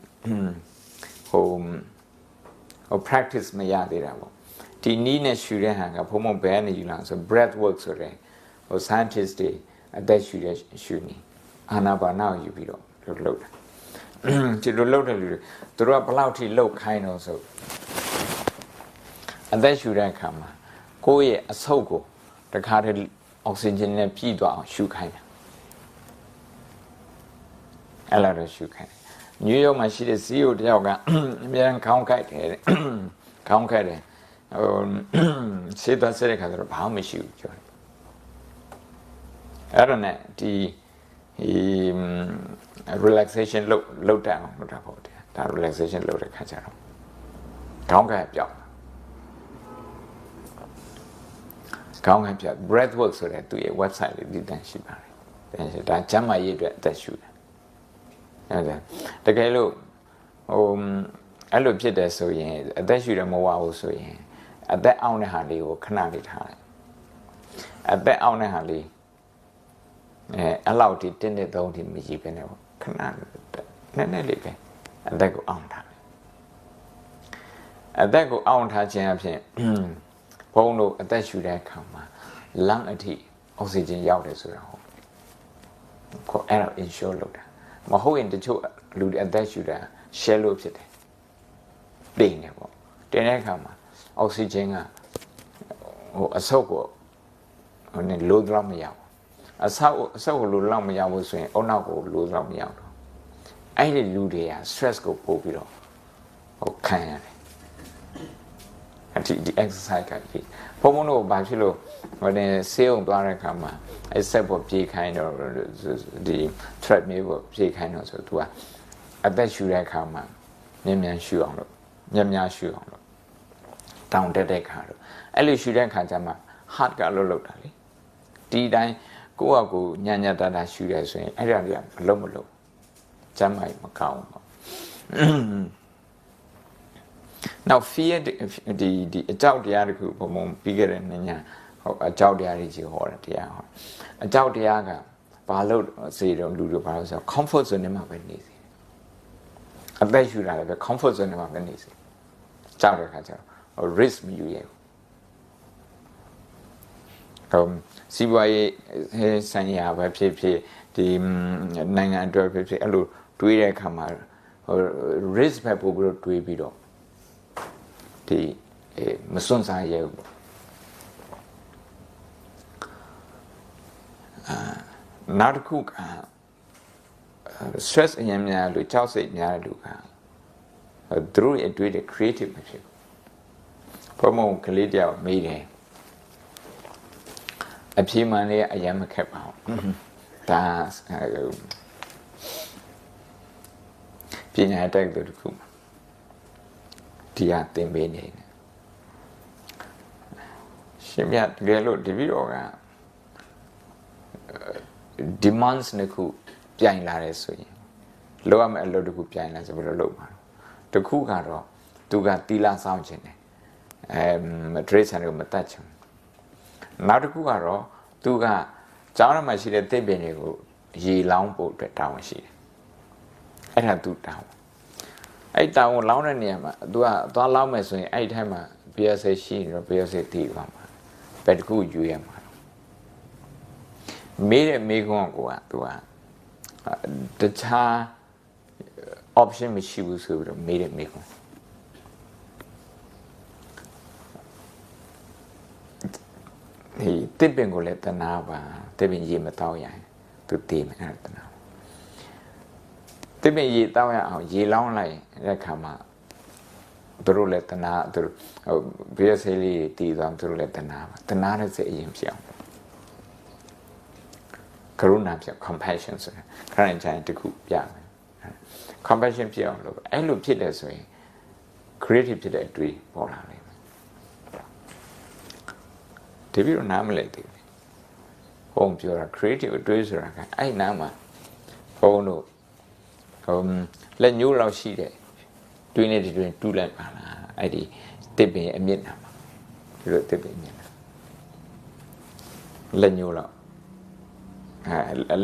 ဟို practice မရသေးတာပေါ့ဒီနီးနဲ့ရှူတဲ့ဟာကဘုံဘယ်ကနေယူလာဆို breath work ဆိုတဲ့ဟို scientist တွေအသက်ရှူတဲ့ရှူနေအာနာပါနာကိုယူပြီးတော့လုပ်တာဒီလိုလုပ်တဲ့လူတွေသူတို့ကဘယ်လောက်ထိလှုပ်ခိုင်းတော့ဆိုအသက်ရှူတဲ့အခါမှာကိုယ့်ရဲ့အဆုတ်ကိုတခါတည်းအောက်ဆီဂျင်နဲ့ပြည့်သွားအောင်ရှူခိုင်းတာအဲ့လိုတော့ရှူခိုင်းနယူးယောက်မှာရှိတဲ့ CEO တယောက်ကအများကြီးခေါင်းကိုက်တယ်ခေါင်းကိုက်တယ်ဆေးသွားဆက်တဲ့ခါကျတော့ဘာမှမရှိဘူးပြောတယ်အဲ့ဒါနဲ့ဒီ relaxation လုပ်တာအောင်လုပ်တာပေါ့တဲ့ဒါ relaxation လုပ်တဲ့ခါကျတော့ခေါင်းကိုက်ပြောက်ခေါင်းကိုက်ပြောက် breath work ဆိုတဲ့သူ့ရဲ့ website လေးတည်တံ့ရှိပါတယ်ဒါကျမ်းမာရေးအတွက်အသက်ရှူတယ်ဟုတ်တယ်တကယ်လို့အဲ့လိုဖြစ်တယ်ဆိုရင်အသက်ရှူတယ်မဝဘူးဆိုရင်အသက်အောင်းတဲ့ဟာလေးကိုခဏလေးထားလိုက်အသက်အောင်းတဲ့ဟာလေး အဲ့လောက်ထိတင်းတဲ့သုံးထိမကြည့်ပဲနဲ့ခဏနည်းနည်းလေးပဲအသက်ကိုအောင်ထားအသက်ကိုအောင်ထားခြင်းအဖြစ်ဘုန်းတို့အသက်ရှူတဲ့အခါမှာလမ်းအထိအောက်ဆီဂျင်ရောက်တယ်ဆိုတာဟုတ်ခေါ်အဲ့တော့ ensure လုပ်တာမဟုတ်ရင်တချို့လူအသက်ရှူတာ share လို့ဖြစ်တယ်တိတ်နေပေါ့တင်တဲ့အခါမှာအောက်ဆီဂျင်ကအဆုတ်ကိုလိုတော့မရဘူးအဆုတ်ကိုလိုတော့မရဘူးဆိုရင်အုံနောက်ကိုလိုတော့မရတော့အဲ့ဒီလူတွေက stress ကိုပို့ပြီးတော့ခံရတယ်ဒီ exercise ကကြီးဘုံဘုံတို့ဘာဖြစ်လို့ဆေးရုံသွားတဲ့အခါမှာအဲ့ဆက်ပေါ်ပြေးခိုင်းတော့ဒီ treadmill ကိုပြေးခိုင်းတော့ဆိုသူကအသက်ရှူတဲ့အခါမှာမြန်ရှူအောင်လို့များရှူအောင်လို့တောင်းတက်တဲ့ခါလို့အဲ့လိုရှူတဲ့ခါကျမှ heart ကလောက်တာလေဒီတိုင်းကိုယ့်အကူညံ့တာရှူတယ်ဆိုရင်အဲ့ဒါတွေကမလုံးကျမ်းမိုက်မကောင်းဘူးNow fear ဒီအကြောက်တရားတခုဘုံပြီးခဲ့တဲ့ညအကြောက်တရားတွေကြီးဟောတယ်တရားဟောအကြောက်တရားကဘာလို့စေတော့လူတို့ဘာလို့ဆို comfort zone မှာပဲနေစီအသက်ရှူတာလည်းပဲ comfort zone မှာပဲနေစီကြောက်တဲ့ခါကျတော့ risk မယူရဘူးစီးပွားရေးဆိုင်ရာပဲဖြစ်ဒီနိုင်ငံအတွက်ဖြစ်အဲ့လိုတွေးတဲ့အခါမှာrisk ပဲပို့ပြီးတော့တွေးပြီးတော့ဒီမစွန့်စားရဘူးနောက်တစ်ခုက stress အရင်များလို့ကြောက်စိတ်များတဲ့လူကသူတို့ရဲ့တွေးတဲ့ creative မဖြစ်ဘူးဘုံကလေးတယောက်မေးတယ်အပြေမှန်လေးအရင်မခက်ပါဘူးဒါပညာတတ်တဲ့တစ်ခုဒီဟာသင်ပေးနေတယ်ရှင်မြတ်တကယ်လို့ဒီပြီးတော့ကdemands နှစ်ခုပြိုင်လာတယ်ဆိုရင်လောက်ရမယ့်အလုပ်တစ်ခုပြိုင်လာဆိုပြီးတော့လုပ်ပါတော့တစ်ခုကတော့သူကတီလာဆောင်ခြင်းတယ်မဒရိတ်ဆန်ကိုမတတ်ချင်နောက်တစ်ခုကတော့သူကကျောင်းထဲမှာရှိတဲ့သစ်ပင်တွေကိုရေလောင်းဖို့အတွက်တောင်းရှိတယ်အဲ့ဒါသူတောင်းအဲ့တောင်းလောင်းတဲ့နေရာမှာသူကသွားလောင်းမယ်ဆိုရင်အဲ့ထိုင်မှာ BSA ရှိနေတော့ BSA တည်သွားမှာဘယ်တစ်ခုယူရမှာမေးတဲ့မေးခွန်းကသူကတခြား option မရှိဘူးဆိုပြီးတော့မေးတဲ့မေးခွန်းဒီတစ်ပင်ကိုလည်းတနာပါတစ်ပင်ရေမတောင်းရရင်သူတည်မယ်အဲ့ဒါတနာတစ်ပင်ရေတောင်းရအောင်ရေလောင်းလိုက်တဲ့ခါမှာသူတို့လည်းတနာသူတို့ဘယ်ဆေးလေးတည်သွားသူတို့လည်းတနာပါတနာတဲ့စိတ်အရင်ဖြစ်အောင်ကရုဏာဖြစ် compassion ဆိုရင်ခရစ်ယာန်တခုပြမယ် compassion ဖြစ်အောင်လို့အဲ့လိုဖြစ်တယ်ဆိုရင် creative ဖြစ်တဲ့အတွေ့ပေါ်လာလိမ့်မယ်ဒီပြီးတော့နားမလည်သေးဘူးဘုံပြောတာ creative အတွေ့ဆိုတာကအဲ့နားမှာဘုံတို့လက်ညှိုးလောက်ရှိတဲ့တွင်းနဲ့တွင်းတူးလိုက်ပါလားအဲ့ဒီတစ်ပင်အမြင့်နာမှာဒီလိုတစ်ပင်အမြင့်နာလက်ညှိုးလောက်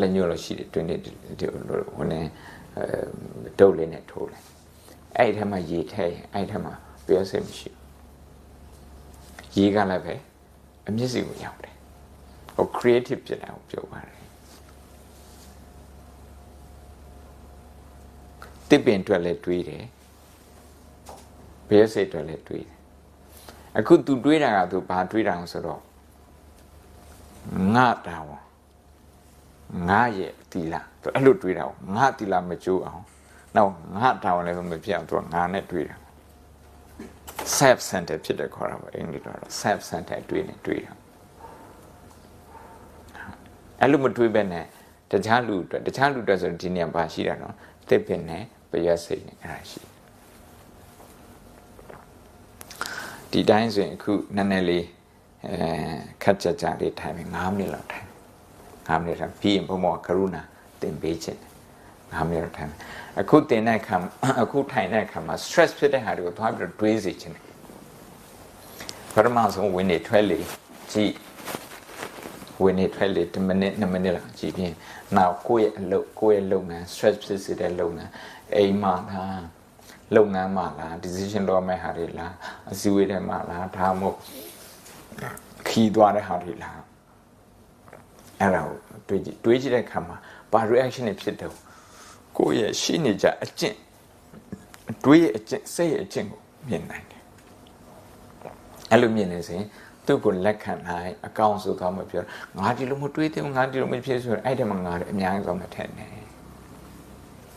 လက်ညှိုးလောက်ရှိတဲ့တွင်းနဲ့ဟိုနဲ့ဒုတ်လေးနဲ့ထိုးလိုက်အဲ့ဒီထဲမှာရေထဲအဲ့ဒီထဲမှာပြောစင်မရှိဘူးရေကလည်းပဲအမျက်စိကိုရောက်တယ်ဟို creative ဖြစ်တာကိုပြောပါတယ်တစ်ပင်အတွက်လည်းတွေးတယ်ဘယ်စိတ်အတွက်လည်းတွေးတယ်အခု तू တွေးတာက तू ဘာတွေးတာဆိုတော့ငါတောင်းငါရဲ့တီလာအဲ့လိုတွေးတာငါတီလာမကျိုးအောင်နောက်ငါတောင်းလည်းမဖြစ်အောင် तू ငါနဲ့တွေးတာ self center ဖြစ်တယ်ခေါ်တာပါအင်္ဂလိပ်တော့ self center တွေးတာအဲ့လိုမတွေးပဲနဲ့တခြားလူအတွက်ဆိုဒီနေရာပါရှိတာနော်တစ်ပင်နဲ့ပယစိတ်နဲ့အဲ့ဒါရှိဒီတိုင်းဆိုရင်အခုနည်းနည်းလေးခက်ကြလေးထိုင်ပြီ9မိနစ်လောက်ထိုင်9မိနစ်ထိုင်ပြီးရင်ဘုံမောကရုဏာသင်ပေးခြင်း9မိနစ်လောက်ထိုင်အခုသင်တဲ့အခါအခုထိုင်တဲ့အခါမှာ stress ဖြစ်တဲ့ဟာတွေကိုသွားပြီးတော့တွေးစေခြင်းပထမဆုံးဝင်နေထွက်လေကြည့် when it really 10 minute 2 minute လောက်ကြည့်ပြီးနောက်ကိုယ့်ရဲ့လုပ်ငန်း stress ဖြစ်စေတဲ့လုပ်ငန်းအိမ်မှာလားလုပ်ငန်းမှာလား decision လုပ်မဲ့ဟာတွေလားအစည်းအဝေးတွေမှာလားဒါမှမဟုတ်ခီးသွားတဲ့ဟာတွေလားအဲ့ဒါကိုတွေးကြည့်တဲ့အခါမှာဘာ reaction တွေဖြစ်တယ်ကိုယ့်ရဲ့ရှိနေကြအကျင့်တွေးရဲ့အကျင့်စိတ်ရဲ့အကျင့်ကိုမြင်နိုင်တယ်အဲ့လိုမြင်နေစဉ်သူ့ကိုလက်ခံနိုင်အကောင့်ဆိုတော့မပြောငါဒီလိုမတွေးသေးဘူးငါဒီလိုမဖြစ်ဆိုရင်အဲ့ဒီမှာငါလည်းအများကြီးသွားမှထည့်နေ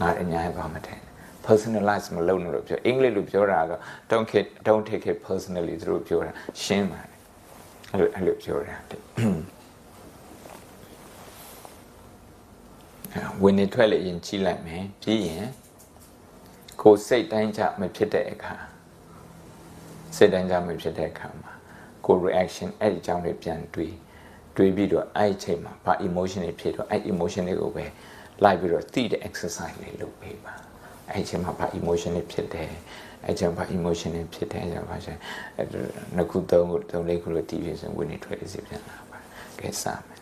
ငါအများကြီးသွားမှထည့် personalize မလုပ်နဲ့လို့ပြောအင်္ဂလိပ်လိုပြောတာတော့ don't take it personally သူတို့ပြောတာရှင်းပါတယ်အဲ့လိုပြောတာဝင်နေထွက်လေရင်ကြည့်လိုက်မယ်ပြီးရင်ကိုယ်စိတ်တိုင်းကြမဖြစ်တဲ့အခါစိတ်တိုင်းကြမဖြစ်တဲ့အခါမှာကိုယ် reaction အဲ့ဒီအကြောင်းတွေပြန်တွေးပြီးတော့အဲ့ဒီအချိန်မှာဘာ emotion တွေဖြစ်တော့အဲ့ emotion တွေကိုပဲလိုက်ပြီးတော့သိတဲ့ exercise လေးလုပ်ပေးပါအဲ့ဒီအချိန်မှာဘာ emotion တွေဖြစ်တယ်အဲ့ဒီအချိန်ဘာ emotion တွေဖြစ်တယ်ဆိုတော့ဘာလဲနှစ်ခုသုံးလေးခုလို့တည်ပြီးဆိုဝင်နေထွက်လေစီပြန်လာပါကဲစမယ်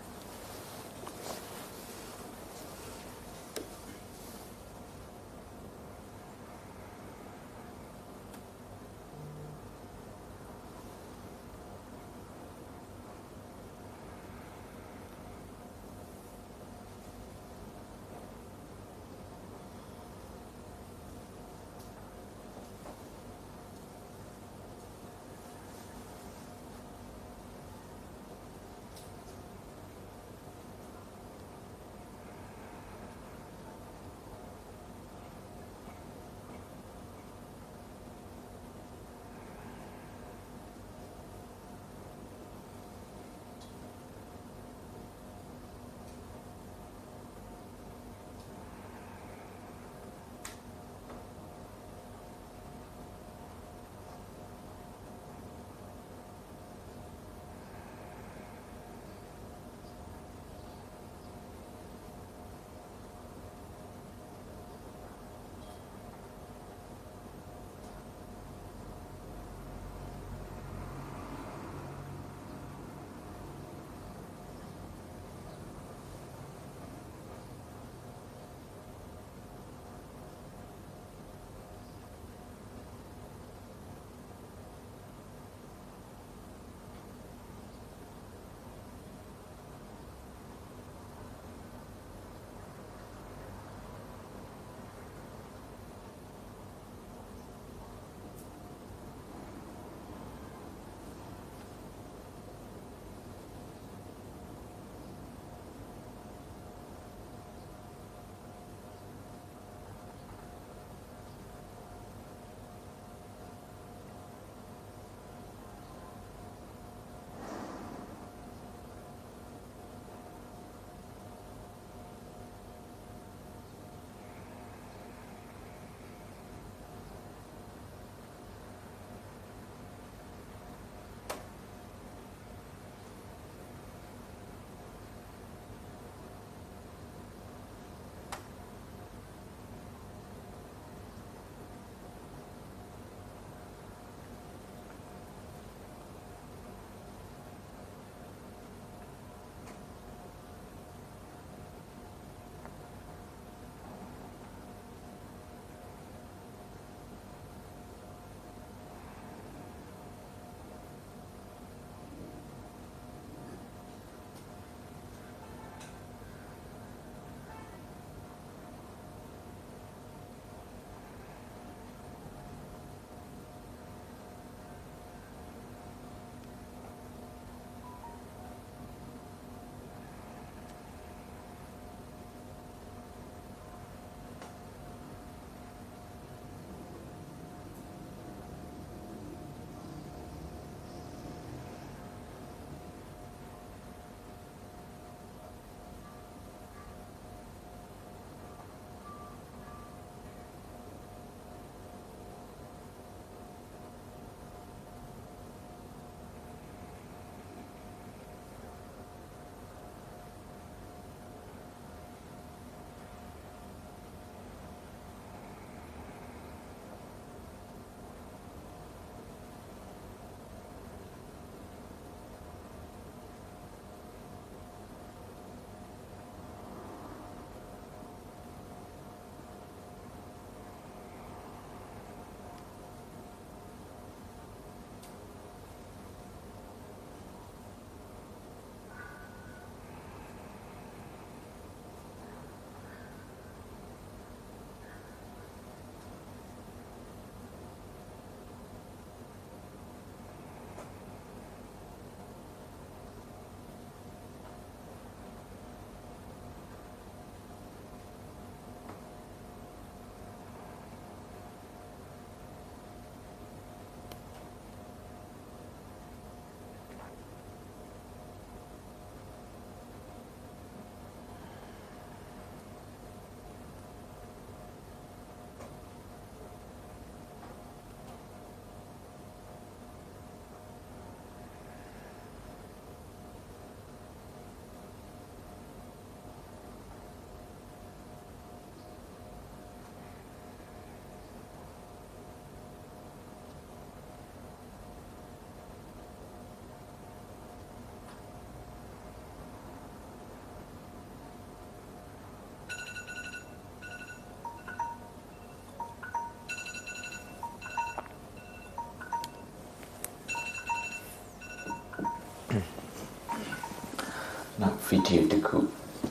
video တစ်ခု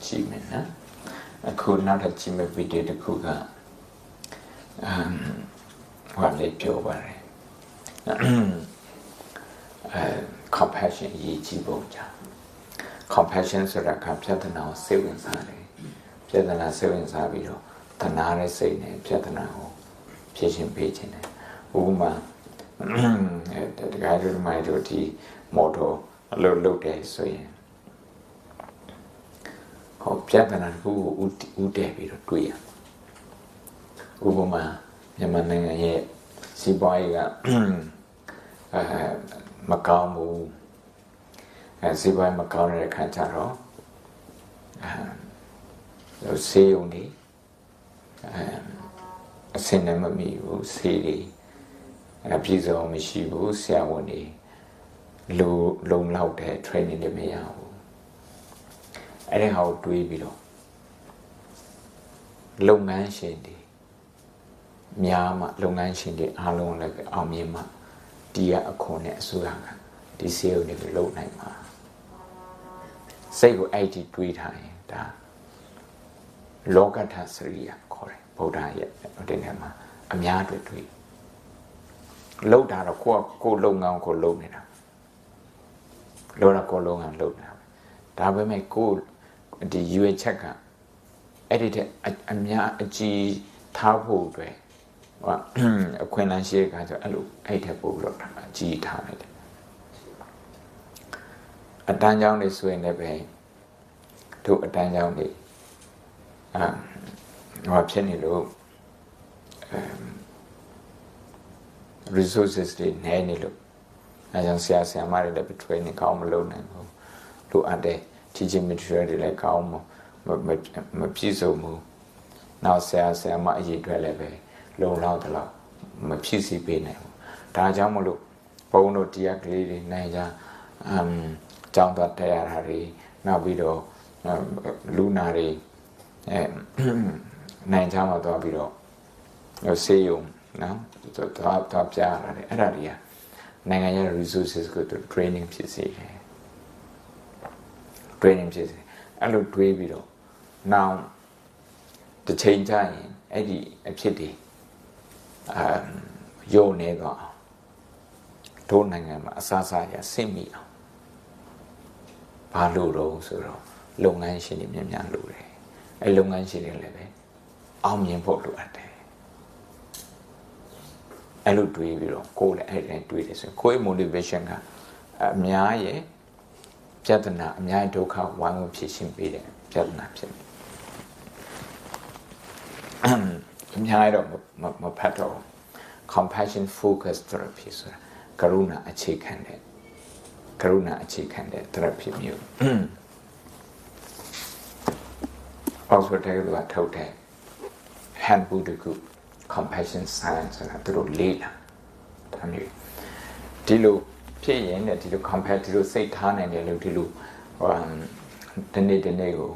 ကြည့်မယ်နော်အခုနောက်ထပ်ကြည့်မယ့် video တစ်ခုကဟောလေးပြောပါတယ်compassion အရေးကြီးပုံကြောင့် compassion ဆိုတာကပြဿနာကိုစိတ်ဝင်စားတယ်ပြဿနာစိတ်ဝင်စားပြီးတော့တဏှာနဲ့စိတ်နဲ့ပြဿနာကိုဖြေရှင်းပေးခြင်းတယ်ဥပမာတကယ်လို့မိုက်တို့ဒီမော်တော်အလုပ်လုပ်တယ်ဆိုရင်ဟောပြဿနာတစ်ခုကိုဦးတည်ပြီးတော့တွေးရဥပမာမြန်မာနိုင်ငံရဲ့စီးပွားရေးကမကောင်းဘူးစီးပွားရေးမကောင်းတဲ့အခါကျတော့ဆေးရုံတွေအဆင်နဲ့မမီဘူးဆေးတွေအပြည့်စုံမရှိဘူးဆရာဝန်တွေလုံလောက်တဲ့ training တွေမရဘူးအဲ့ဒီဟာကိုတွေးပြီးတော့လုပ်ငန်းရှင်တွေများမှလုပ်ငန်းရှင်တွေအားလုံးလည်းအောင်မြင်မှဒီကအခွန်နဲ့အစိုးရကဒီဆေးရုံတွေလုပ်နိုင်မှာစိတ်ကိုအဲ့ဒီတွေးထားရင်ဒါလောကထစရိယခေါ်တယ်ဗုဒ္ဓရဲ့ဒီနေ့မှာအများတွေတွေးလှုပ်တာတော့ကိုယ်လုပ်ငန်းကိုလုပ်နေတာလောကကိုလုပ်ငန်းလုပ်နေတာဒါပေမဲ့ကိုဒီရွေချက်ကအဲ့ဒီတဲ့အများအကြီးထားဖို့အတွက်အခွင့်အလမ်းရှိတဲ့အခါကျအဲ့လိုအဲ့ထက်ပို့ပြီးတော့အကြီးထားလိုက်တယ်အတန်းကြောင်းတွေဆိုရင်လည်းပဲတို့အတန်းကြောင်းတွေဟောဖြစ်နေလို့resources တွေနည်းနေလို့အဲကြောင့်ဆရာမတွေလည်း training ကောင်းမလုပ်နိုင်ဘူးလိုအပ်တဲ့ teaching material တွေလည်းကောင်းမပြည့်စုံဘူးနောက်ဆရာမအရေးအတွက်လည်းပဲလုံလောက်တော့မဖြစ်စီပေးနိုင်ဘူးဒါကြောင့်မလို့ဘုန်းတို့တရားကလေးတွေနိုင်ကြကြောင်းတော့တရားရတွေနောက်ပြီးတော့လူနာတွေနိုင်ကြမှာတော့ပြီးတော့ဆေးရုံနော်တော့ပြရတယ်အဲ့ဒါတွေကနိုင်ငံရဲ့ resources ကို training ဖြစ်စေတယ် training ဖြစ်စေအဲ့လိုတွေးပြီးတော့နောက်တစ်ချိန်ကျရင်အဲ့ဒီအဖြစ်တွေရုံနေတော့တို့နိုင်ငံမှာအစားအစာရဆင့်မိအောင်ဘာလို့တော့ဆိုတော့လုပ်ငန်းရှင်တွေများလို့တယ်အဲ့လုပ်ငန်းရှင်တွေလည်းပဲအောင်မြင်ဖို့လိုအပ်တယ်အဲ့လိုတွေးပြီးတော့ကိုယ်လည်းအဲ့တိုင်းတွေးတယ်ဆိုရင်ကိုယ် motivation ကအများရဲ့ပြဿနာအများဒုက္ခဝိုင်းဝန်းဖြစ်ရှင်းပေးတယ်ပြဿနာဖြစ်တယ်အများတော့မဖတ်တော့ compassion focused therapy ဆိုတာကရုဏာအခြေခံတဲ့ therapy မျိုးOxford တက္ကသိုလ်ကထုတ်တဲ့ handbook တခု compassion science ဆိုတာသူတို့လေ့လာဒါမျိုးဒီလိုဖြစ်ရင်လည်းဒီလို compassion ဒီလိုစိတ်ထားနိုင်တယ်လို့ဒီလိုဒီနေ့ကို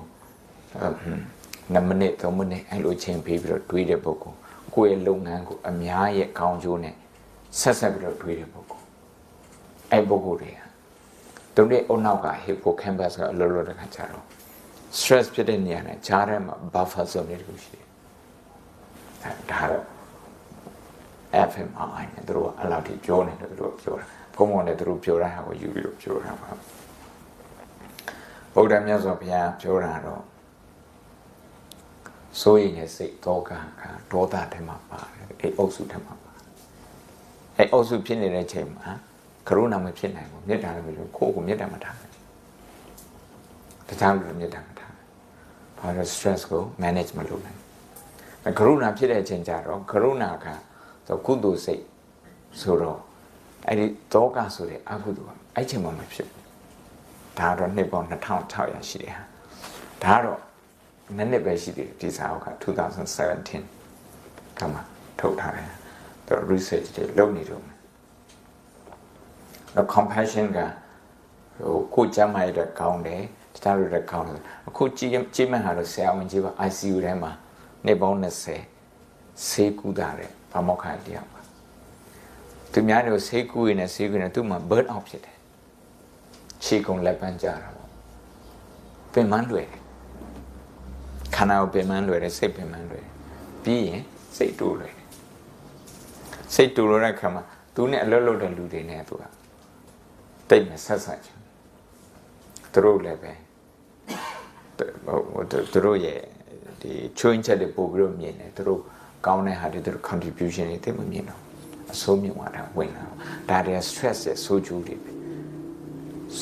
2မိနစ်3မိနစ်အဲ့လိုချိန်ပေးပြီးတော့တွေးတဲ့ပုဂ္ဂိုလ်ကိုယ့်ရဲ့လုပ်ငန်းကိုအများရဲ့ကောင်းကျိုးနဲ့ဆက်ပြီးတော့တွေးတဲ့ပုဂ္ဂိုလ်အဲ့ပုဂ္ဂိုလ်တွေကသူတို့အနောက်က hippocampus ကအလိုလိုတဲ့ခါကျတော့ stress ဖြစ်တဲ့နေရာနဲ့ကြားထဲမှာ buffer zone တွေတခုရှိတယ်ဒါတော့ FMRI နဲ့သူတို့ကအလောက်ထိပြောနေတယ်သူတို့ပြောတာဘုံဘုံနဲ့သူတို့ပြောတာဟာကိုယူပြီးတော့ပြောတာပါဗုဒ္ဓမြတ်စွာဘုရားပြောတာတော့ဆိုရင်လည်းစိတ်တောကဒေါသထဲမှာပါတယ်အဲ့အုပ်စုထဲမှာပါအဲ့အုပ်စုဖြစ်နေတဲ့အချိန်မှာကရုဏာမဖြစ်နိုင်ဘူးမေတ္တာလည်းမလို့ကိုယ့်ကိုမေတ္တာမထားဘူးတခြားလူတွေမေတ္တာမထားဘူးဘာလို့ stress ကို manage မလုပ်နိုင်ကရုဏာဖြစ်တဲ့အချိန်ကျတော့ကရုဏာကကုသိုလ်စိတ်ဆိုတော့အဲ့ဒီတောကဆိုတဲ့အကုသိုလ်အဲ့ချိန်မှာမဖြစ်ဘူးဒါတော့နှစ်ပေါင်း2600ရှိတယ်ဟာဒါတော့နည်းနည်းပဲရှိသေးတယ်ဒီစာအုပ်က2017ကမှထုတ်ထားတယ်သူ research တွေလုပ်နေတော့တော့ compassion ကကိုကြမ်းမိုက်တဲ့ကောင်းတယ်တခြားလူတွေကောင်းတယ်အခုကြည့်မှဟာတော့ဆရာဝန်ကြီးပါ ICU ထဲမှာနှစ်ပေါင်း20ဆေးကုတာတဲ့ဘာမောက်ခိုင်တရားပါသူများတို့ဆေးကုရင်သူ့မှာ burn out ဖြစ်တယ်ခြေကုန်လက်ပန်းကြတာပေါ့ pin man lue khana pin man lue sei pin man lue pi yin sei tu lue sei tu lo ra khama tu ne alot lot de lu de ne tu tait ma sat sat tro le be tro ye di choin chat de po bi lo myin ne tro kaung ne ha de tro contribution ni te ma myin no aso myin wa da win la da de stress de so ju de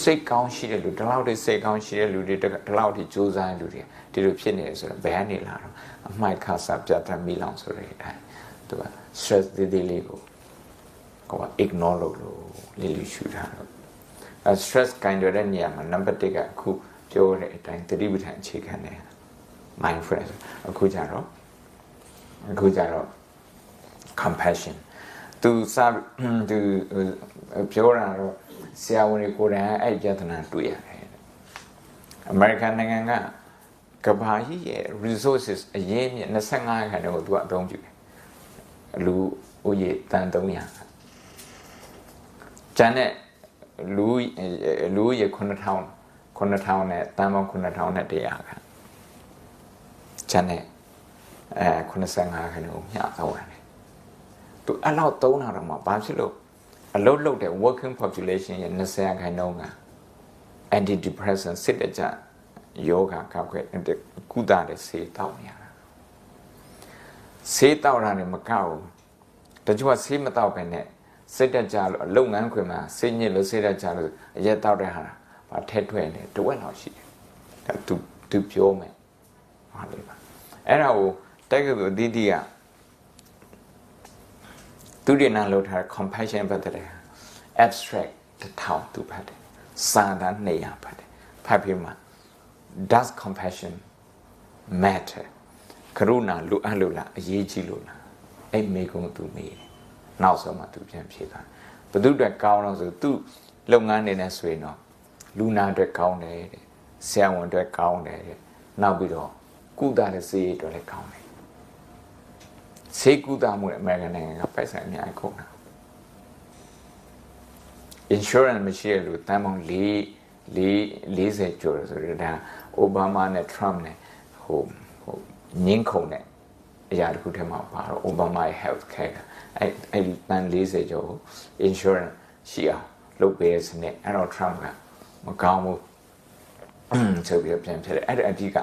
စိတ်ကောင်းရှိတဲ့လူဒီလောက်ထိစိတ်ကောင်းရှိတဲ့လူတွေဒီလောက်ထိကြိုးစားလူတွေဒီလိုဖြစ်နေတယ်ဆိုတော့ဘယ်ကနေလာတော့အမိုက်ခါစားပြတ်တတ်မိလောင်ဆိုတဲ့အတိုင်းသူက stress တွေလေးကိုက ignore လုပ်လို့လေးလေးရှူထားတော့ stress ကိုင်ရတဲ့နေရာမှာ number 1ကအခုပြောတဲ့အတိုင်းသတိပဋ္ဌာန်အခြေခံတယ် mindfulness အခုကြတော့ compassion သူပြောတာတော့ဆရာဝန်တွေကိုယ်တိုင်အဲ့ပြဿနာတွေ့ရတယ်အမေရိကန်နိုင်ငံကကမ္ဘာကြီးရဲ့ resources အရင်းမြစ်25ခန်းတွေကိုသူကအသုံးပြုတယ်လူဦးရေတန်300ကျန်တဲ့လူဦးရေ9000နဲ့တန်ပေါင်း9000နဲ့100ခန်းကျန်တဲ့85ခန်းကိုမျှသုံးရတယ်သူအဲ့လောက်သုံးတာတော့မှဘာဖြစ်လို့အလုပ်လုပ်တဲ့ working population ရဲ့20ခန်းလုံးက antidepressant စစ်တဲ့ကြယောဂကောက်ွယ်ကုသတဲ့ဆေးတောက်နေရတာဆေးတောက်တာနဲ့မကောက်ဘူးတချို့ကဆေးမတောက်ပဲနဲ့စစ်တဲ့ကြလို့အလုပ်ငန်းခွင်မှာဆေးညစ်လို့ဆေးတဲ့ကြလို့အရက်တောက်တဲ့ဟာဘာထက်ထွက်နေတဝက်လောက်ရှိတယ်ဒါသူပြောမယ်ဟာလေပါအဲ့ဒါကိုတက်ကတူဒီကသူတွေနာလို့ထား compassion ပတ်တဲ့ abstract တောင်းသူပတ်တယ်စာတန်း200ပတ်တယ်ဖတ်ပြီးမှ does compassion matter ကရုဏာလူအပ်လို့လားအရေးကြီးလို့လားအဲ့မိကုံသူမေးတယ်နောက်ဆုံးမှသူပြန်ဖြေတာဘသူတွေကောင်းတော့ဆိုသူလုပ်ငန်းနေနေဆိုရင်တော့လူနာတွေကောင်းတယ်တဲ့ဆရာဝန်တွေကောင်းတယ်တဲ့နောက်ပြီးတော့ကုသတဲ့ဆေးတွေလည်းကောင်းတယ်ဆေးကုသမှုအမေရိကန်နိုင်ငံကပိုက်ဆံအများကြီးကုန်တာ insurance မရှိရလို့တန်ပေါင်း40ကျော်ဆိုတော့ဒါအိုဘားမားနဲ့ Trump နဲ့ဟိုညင်းခုန်တဲ့အရာတစ်ခုထဲမှာပါတော့ Obama health care အဲ့တန်40ကျော် insurance ရှိအောင်လုပ်ပေးရစနစ်အဲ့တော့ Trump ကမကောင်းဘူးဆိုပြီးပြန်ဖြစ်တယ်အဲ့ဒါအဓိက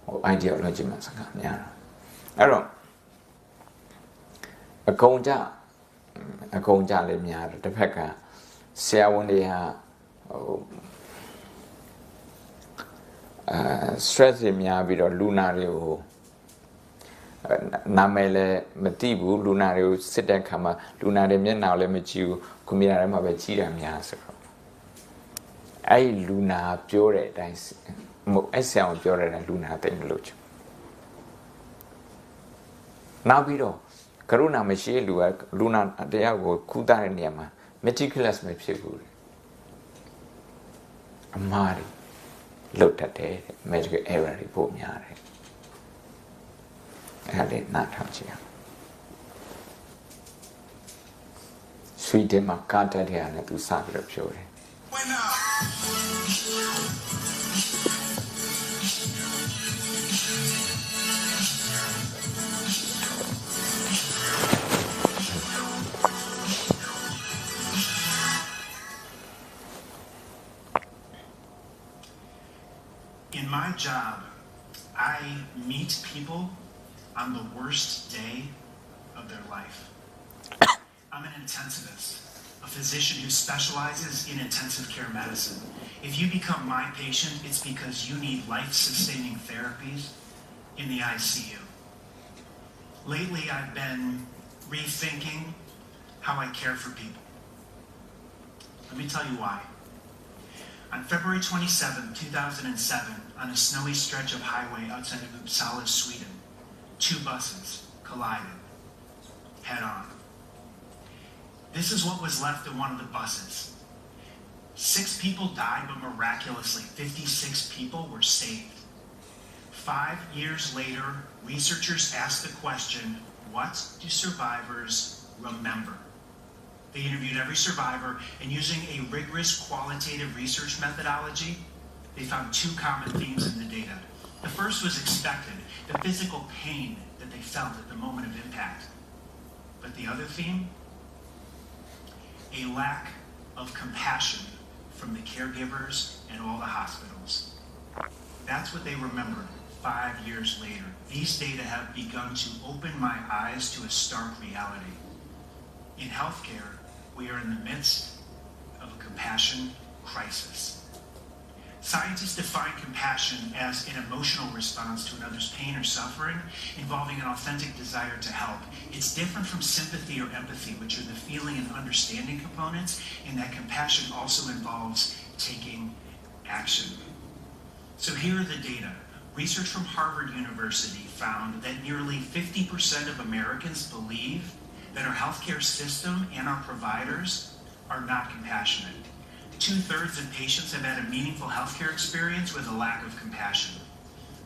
ဟို ideology မှာစကားများတာအဲ့တော့အကုန်ကြလည်းများတယ်တစ်ဖက်ကဆရာဝန်တွေဟာဟိုstress တွေများပြီးတော့လူနာတွေကိုနာမည်လည်းမသိဘူးလူနာတွေကိုစစ်တဲ့ခါမှာလူနာတွေမျက်နှာလည်းမကြည့်ဘူးကွန်ပျူတာထဲမှာပဲကြည့်တာများဆိုတော့အဲ့လူနာပြောတဲ့အတိုင်းအဲ့ဆရာဝန်ပြောတဲ့အတိုင်းလူနာသိမလို့ချင်နောက်ပြီးတော့ကရုဏာမရှိလူကလူနာတရားကိုကုသတဲ့နေရာမှာ meticulous မဖြစ်ဘူးအမှားတွေလုပ်တတ်တယ် medical error တွေပိုများတယ်အဲ့ဒါလေးနားထောင်ကြည့်အောင်ဆွီဒင်မှာကာတက်တဲ့ဟာနဲ့သူစပြီးတော့ပြောတယ်In my job, I meet people on the worst day of their life. I'm an intensivist, a physician who specializes in intensive care medicine. If you become my patient, it's because you need life-sustaining therapies in the ICU. Lately, I've been rethinking how I care for people. Let me tell you why. On February 27, 2007, on a snowy stretch of highway outside of Uppsala, Sweden, 2 buses collided head-on. This is what was left of one of the buses. 6 people died, but miraculously, 56 people were saved. 5 years later, researchers asked the question, what do survivors remember? They interviewed every survivor, and using a rigorous qualitative research methodology, they found two common themes in the data. The first was expected, the physical pain that they felt at the moment of impact. But the other theme, a lack of compassion from the caregivers and all the hospitals. That's what they remembered 5 years later. These data have begun to open my eyes to a stark reality. In healthcare, we are in the midst of a compassion crisis. Scientists define compassion as an emotional response to another's pain or suffering involving an authentic desire to help. It's different from sympathy or empathy, which are the feeling and understanding components, and that compassion also involves taking action. So here are the data. Research from Harvard University found that nearly 50% of Americans believe that our healthcare system and our providers are not compassionate. 2/3 of patients have had a meaningful healthcare experience with a lack of compassion.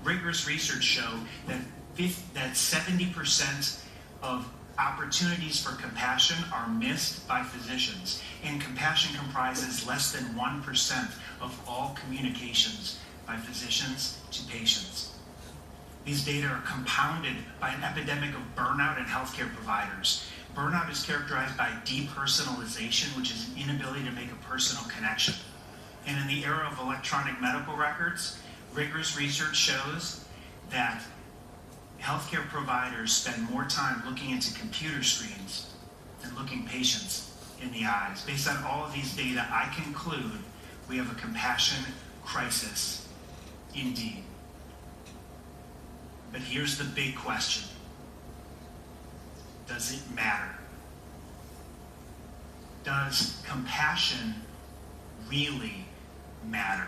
Rigorous research show that 70% of opportunities for compassion are missed by physicians, and compassion comprises less than 1% of all communications by physicians to patients. These data are compounded by an epidemic of burnout in healthcare providers. Burnout is characterized by depersonalization, which is an inability to make a personal connection. And in the era of electronic medical records, rigorous research shows that healthcare providers spend more time looking into computer screens than looking patients in the eyes. Based on all of these data, I conclude we have a compassion crisis indeed. But here's the big question. Does it matter? Does compassion really matter?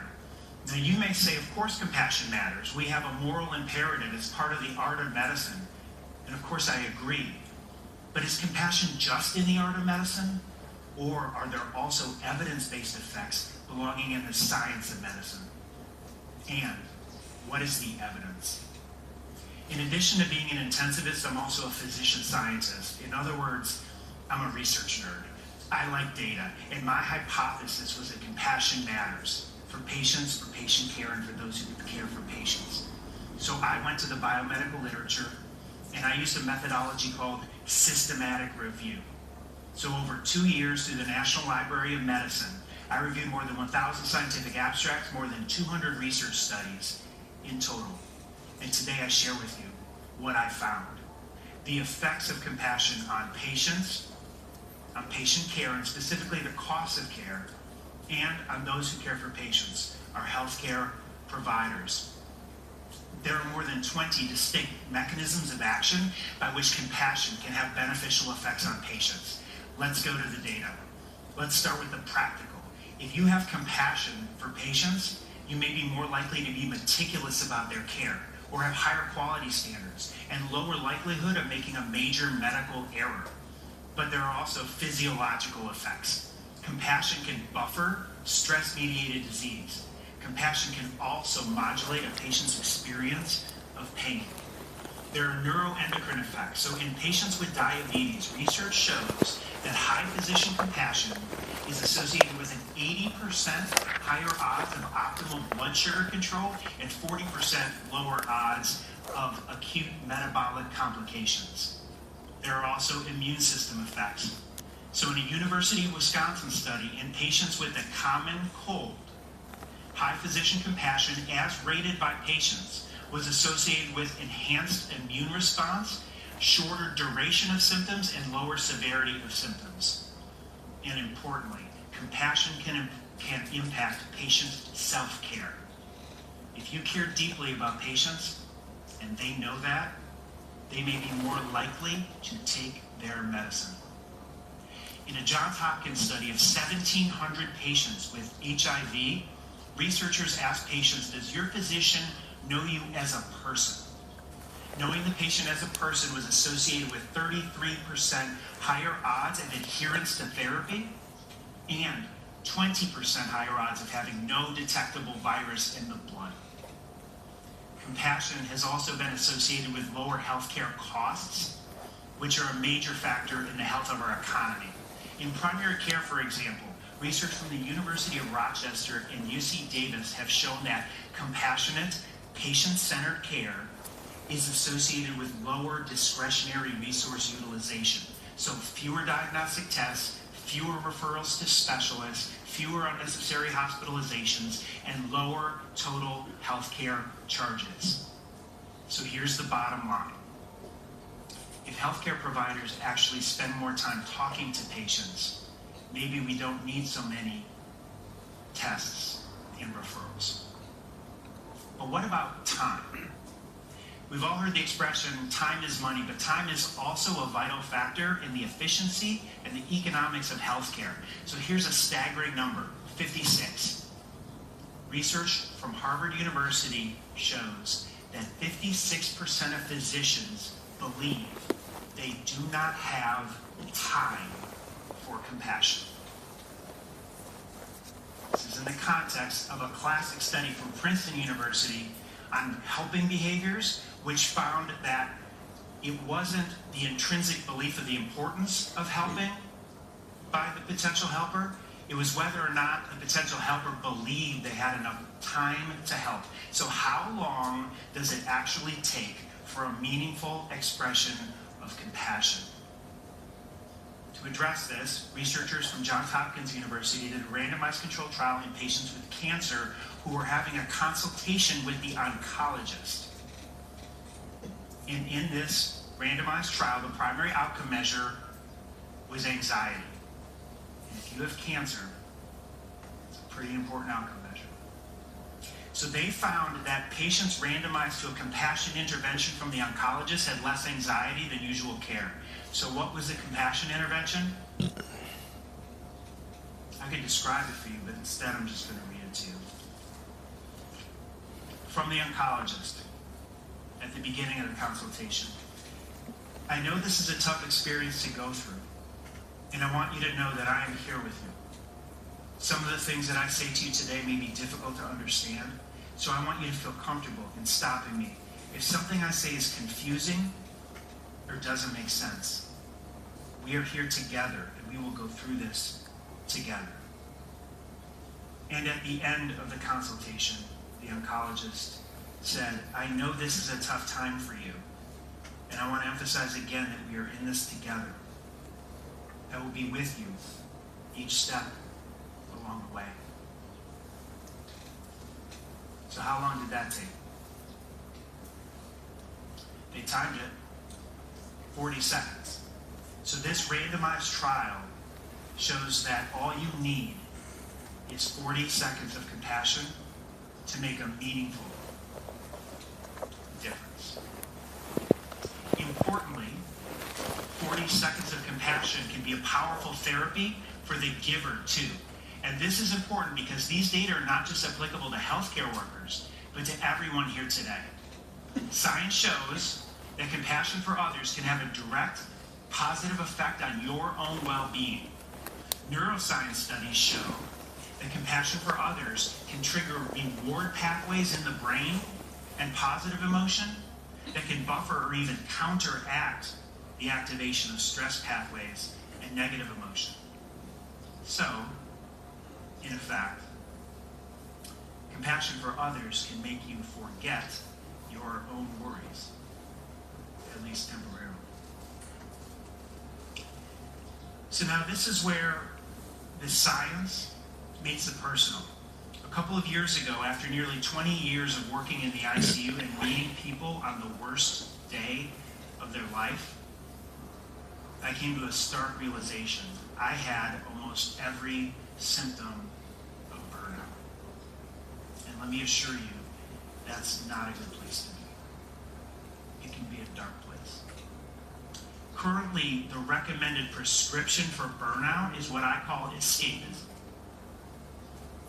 Now you may say, of course compassion matters. We have a moral imperative. It's part of the art of medicine. And of course I agree. But is compassion just in the art of medicine? Or are there also evidence-based effects belonging in the science of medicine? And what is the evidence? In addition to being an intensivist, I'm also a physician scientist. In other words, I'm a research nerd. I like data, and my hypothesis was that compassion matters for patients, for patient care, and for those who care for patients. So I went to the biomedical literature, and I used a methodology called systematic review. So over 2 years through the National Library of Medicine, I reviewed more than 1,000 scientific abstracts, more than 200 research studies in total. And today I share with you what I found. The effects of compassion on patients, on patient care, and specifically the cost of care, and on those who care for patients, our healthcare providers. There are more than 20 distinct mechanisms of action by which compassion can have beneficial effects on patients. Let's go to the data. Let's start with the practical. If you have compassion for patients, you may be more likely to be meticulous about their care, or have higher quality standards, and lower likelihood of making a major medical error. But there are also physiological effects. Compassion can buffer stress-mediated disease. Compassion can also modulate a patient's experience of pain. There are neuroendocrine effects. So in patients with diabetes, research shows that high physician compassion is associated with an 80% higher odds of optimal blood sugar control and 40% lower odds of acute metabolic complications. There are also immune system effects. So in a University of Wisconsin study in patients with a common cold, high physician compassion, as rated by patients, was associated with enhanced immune response, shorter duration of symptoms, and lower severity of symptoms. And importantly, compassion can impact patient self-care. If you care deeply about patients, and they know that, they may be more likely to take their medicine. In a Johns Hopkins study of 1,700 patients with HIV, researchers asked patients, does your physician know you as a person? Knowing the patient as a person was associated with 33% higher odds of adherence to therapy and 20% higher odds of having no detectable virus in the blood. Compassion has also been associated with lower healthcare costs, which are a major factor in the health of our economy. In primary care, for example, research from the University of Rochester and UC Davis have shown that compassionate, patient-centered care is associated with lower discretionary resource utilization. So fewer diagnostic tests, fewer referrals to specialists, fewer unnecessary hospitalizations, and lower total healthcare charges. So here's the bottom line. If healthcare providers actually spend more time talking to patients, maybe we don't need so many tests and referrals. But what about time? We've all heard the expression, time is money, but time is also a vital factor in the efficiency and the economics of healthcare. So here's a staggering number, 56. Research from Harvard University shows that 56% of physicians believe they do not have time for compassion. This is in the context of a classic study from Princeton University on helping behaviors, which found that it wasn't the intrinsic belief of the importance of helping by the potential helper. It was whether or not the potential helper believed they had enough time to help. So how long does it actually take for a meaningful expression of compassion? To address this, researchers from Johns Hopkins University did a randomized controlled trial in patients with cancer who were having a consultation with the oncologist. And in this randomized trial, the primary outcome measure was anxiety. And if you have cancer, it's a pretty important outcome measure. So they found that patients randomized to a compassion intervention from the oncologist had less anxiety than usual care. So what was the compassion intervention? I could describe it for you, but instead I'm just going to read it to you. From the oncologist at the beginning of the consultation. I know this is a tough experience to go through, and I want you to know that I am here with you. Some of the things that I say to you today may be difficult to understand, so I want you to feel comfortable in stopping me if something I say is confusing or doesn't make sense. We are here together, and we will go through this together. And at the end of the consultation, the oncologist said, I know this is a tough time for you, and I want to emphasize again that we are in this together. I will be with you each step along the way. So how long did that take? They timed it 40 seconds. So this randomized trial shows that all you need is 40 seconds of compassion to make a meaningful difference. Importantly, 40 seconds of compassion can be a powerful therapy for the giver too. And this is important because these data are not just applicable to healthcare workers, but to everyone here today. Science shows that compassion for others can have a direct, positive effect on your own well-being. Neuroscience studies show that compassion for others can trigger reward pathways in the brain and positive emotion that can buffer or even counteract the activation of stress pathways and negative emotion. So, in effect, compassion for others can make you forget your own worries, at least temporarily. So now this is where the science meets the personal. A couple of years ago, after nearly 20 years of working in the ICU and meeting people on the worst day of their life, I came to a stark realization. I had almost every symptom of burnout. And let me assure you, that's not a good place to be. It can be a dark place. Currently, the recommended prescription for burnout is what I call escapism.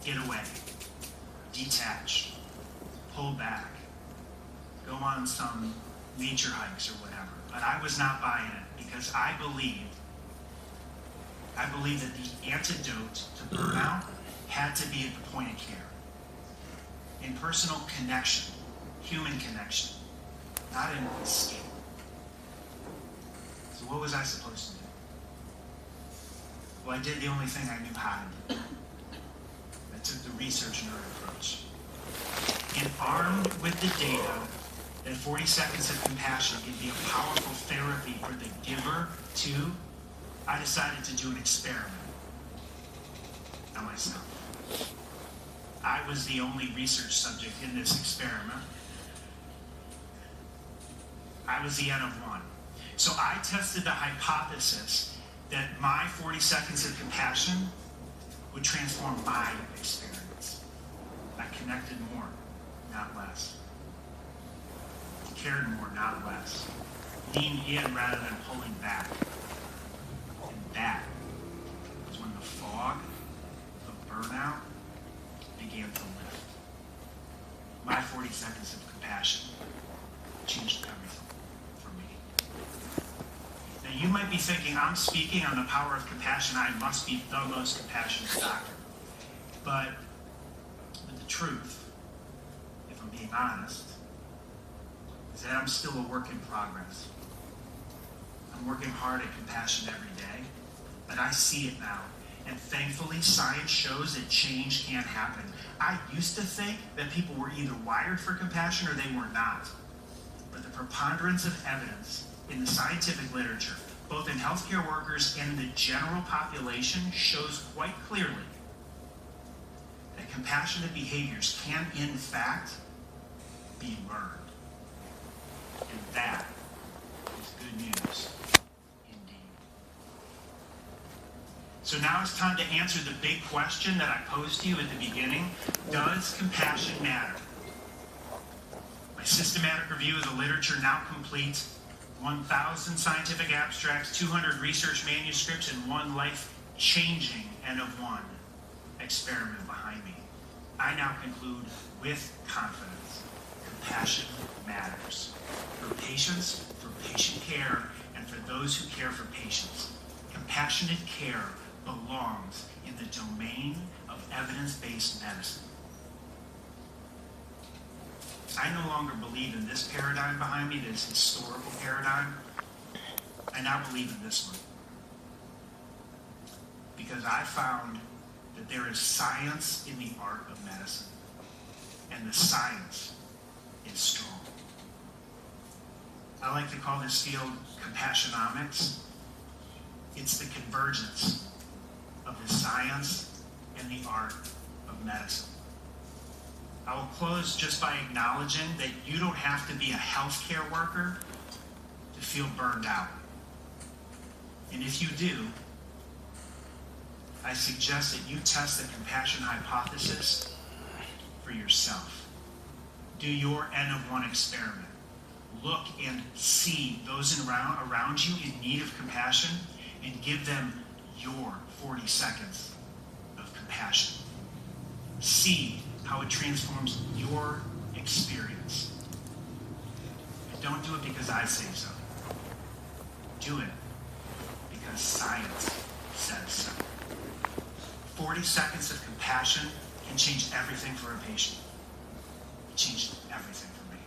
Get away, detach, pull back, go on some nature hikes or whatever. But I was not buying it because I believed that the antidote to burnout had to be at the point of care. In personal connection, human connection, not in escape. So what was I supposed to do? Well, I did the only thing I knew how to do. I took the research nerd approach. And armed with the data that 40 seconds of compassion can be a powerful therapy for the giver too, I decided to do an experiment on myself. I was the only research subject in this experiment. I was the N of 1. So I tested the hypothesis that my 40 seconds of compassion would transform my experience. I connected more, not less. Cared more, not less. Leaned in rather than pulling back. And that was when the fog of burnout began to lift. My 40 seconds of compassion changed everything for me. Now you might be thinking, I'm speaking on the power of compassion, I must be the most compassionate doctor. But the truth, if I'm being honest, is that I'm still a work in progress. I'm working hard at compassion every day, but I see it now. And thankfully, science shows that change can happen. I used to think that people were either wired for compassion or they were not. But the preponderance of evidence in the scientific literature, both in healthcare workers and the general population, shows quite clearly that compassionate behaviors can, in fact, be learned. And that is good news indeed. So now it's time to answer the big question that I posed to you at the beginning. Does compassion matter? My systematic review of the literature now complete. 1,000 scientific abstracts, 200 research manuscripts, and one life-changing N of 1 experiment behind me. I now conclude with confidence. Compassion matters. For patients, for patient care, and for those who care for patients. Compassionate care belongs in the domain of evidence-based medicine. I no longer believe in this paradigm behind me, this historical paradigm. I now believe in this one. Because I found that there is science in the art of medicine. And the science is strong. I like to call this field compassionomics. It's the convergence of the science and the art of medicine. I will close just by acknowledging that you don't have to be a healthcare worker to feel burned out. And if you do, I suggest that you test the compassion hypothesis for yourself. Do your N of 1 experiment. Look and see those around you in need of compassion and give them your 40 seconds of compassion. See how it transforms your experience. And don't do it because I say so. Do it because science says so. 40 seconds of compassion can change everything for a patient. It changed everything for me.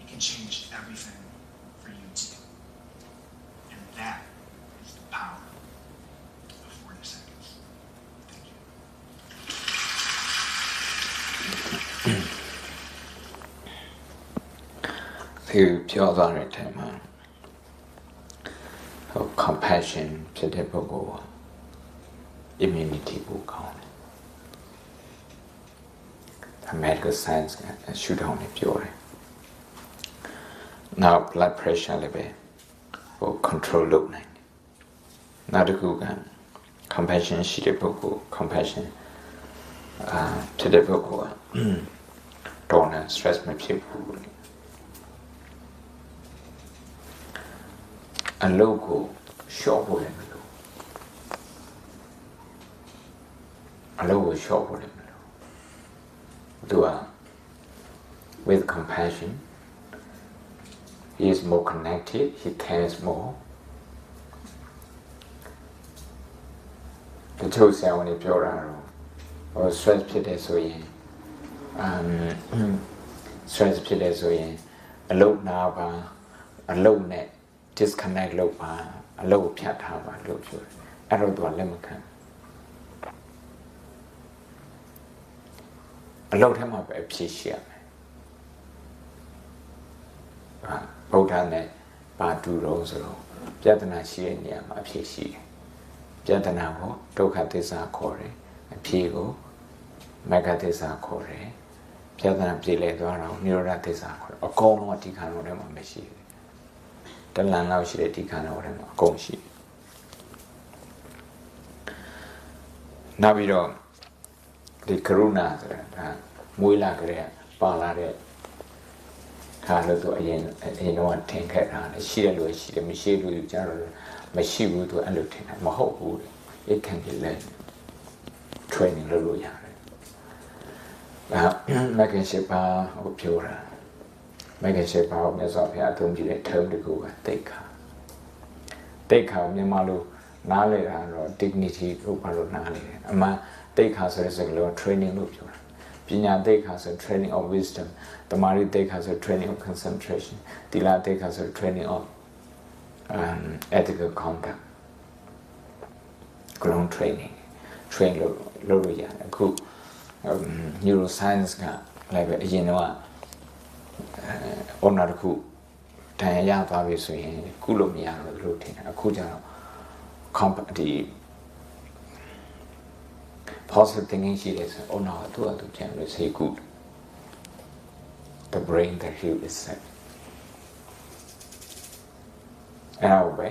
It can change everything for you too. And that is the power of 40 seconds. Thank you. คือပြောသွားတဲ့အချိန်မှာcompassion ဖြစ်တဲ့ပုဂ္ဂိုလ် immunity ကိုကောင်းတယ် medical science ကရှုထောင့်နဲ့ပြောတယ် now blood pressure လည်းပဲ control လုပ်နိုင်တယ် နောက်တစ်ခုက compassion ရှိတဲ့ပုဂ္ဂိုလ် compassion ဖြစ်တဲ့ပုဂ္ဂိုလ်ကတော့ stress မဖြစ်ဘူး အလုပ်ကိုရှော့ဖို့လည်းမလိုအလုပ်ကိုရှော့ဖို့လည်းမလိုသူက with compassion he is more connected, he cares more တချို့ဆရာဝန်တွေပြောတာတော့stress ဖြစ်တယ်ဆိုရင်stress ဖြစ်တယ်ဆိုရင်အလုပ်နာပါ အလုပ်နဲ့disconnect လုပ်ပါ အလုပ်ဖြတ်ထားပါလို့ပြောတယ် အဲ့တော့သူကလက်မခံအလုပ်ထဲမှာပဲအဖြစ်ရှိရမယ်ဗုဒ္ဓနဲ့ပါတူတော့ဆိုတော့ပြဿနာရှိတဲ့နေရာမှာအဖြစ်ရှိတယ်ပြဿနာကိုဒုက္ခသစ္စာခေါ်တယ်အဖြစ်ကိုမဂ္ဂသစ္စာခေါ်တယ်ပြဿနာပြေလည်သွားတော့နိရောဓသစ္စာခေါ်တယ်အကုန်လုံးအတိခါလုံးထဲမှာမရှိဘူးတလန်လောက်ရှိတဲ့ဒီခန္ဓာထဲမှာအကုန်ရှိနောက်ပြီးတော့ဒီကရုဏာဆိုတာဒါမွေးလာကြတဲ့ပါလာတဲ့ခါလို့သူအရင်တော့ထင်ခဲ့တာလေရှိတယ်လို့ရှိတယ်မရှိလို့ကြတော့မရှိဘူးသူအဲ့လိုထင်တာမဟုတ်ဘူး it can be learned training လုပ်လို့ရတယ်မကင်ရှိပါဟိုပြောတာမကင်ရှိပါမြတ်စွာဘုရားအသုံးပြုတဲ့ term တကူကတိတ်ခါမြန်မာလိုနားလေတာတော့ dignity လို့ဘာလို့နားလေတယ်အမှန်တိတ်ခါဆိုတဲ့စကားလုံး training လို့ပြောတာပညာတိတ်ခါဆို training of wisdom တမာရီတိတ်ခါဆို training of concentration သီလတိတ်ခါဆို training of ethical conduct ကလုံး training လုပ်လို့ရတယ်အခု neuroscience ကလည်းပဲအရင်တော့honor တခုတန်ရသွားပြီဆိုရင်ကုလို့မရတော့လို့ထင်တယ်အခုကျတော့ positive thinking ရှိတယ်ဆို honor သူ့အတူပြန်လို့ say good the brain that heals itself အဲ့ဒါပဲ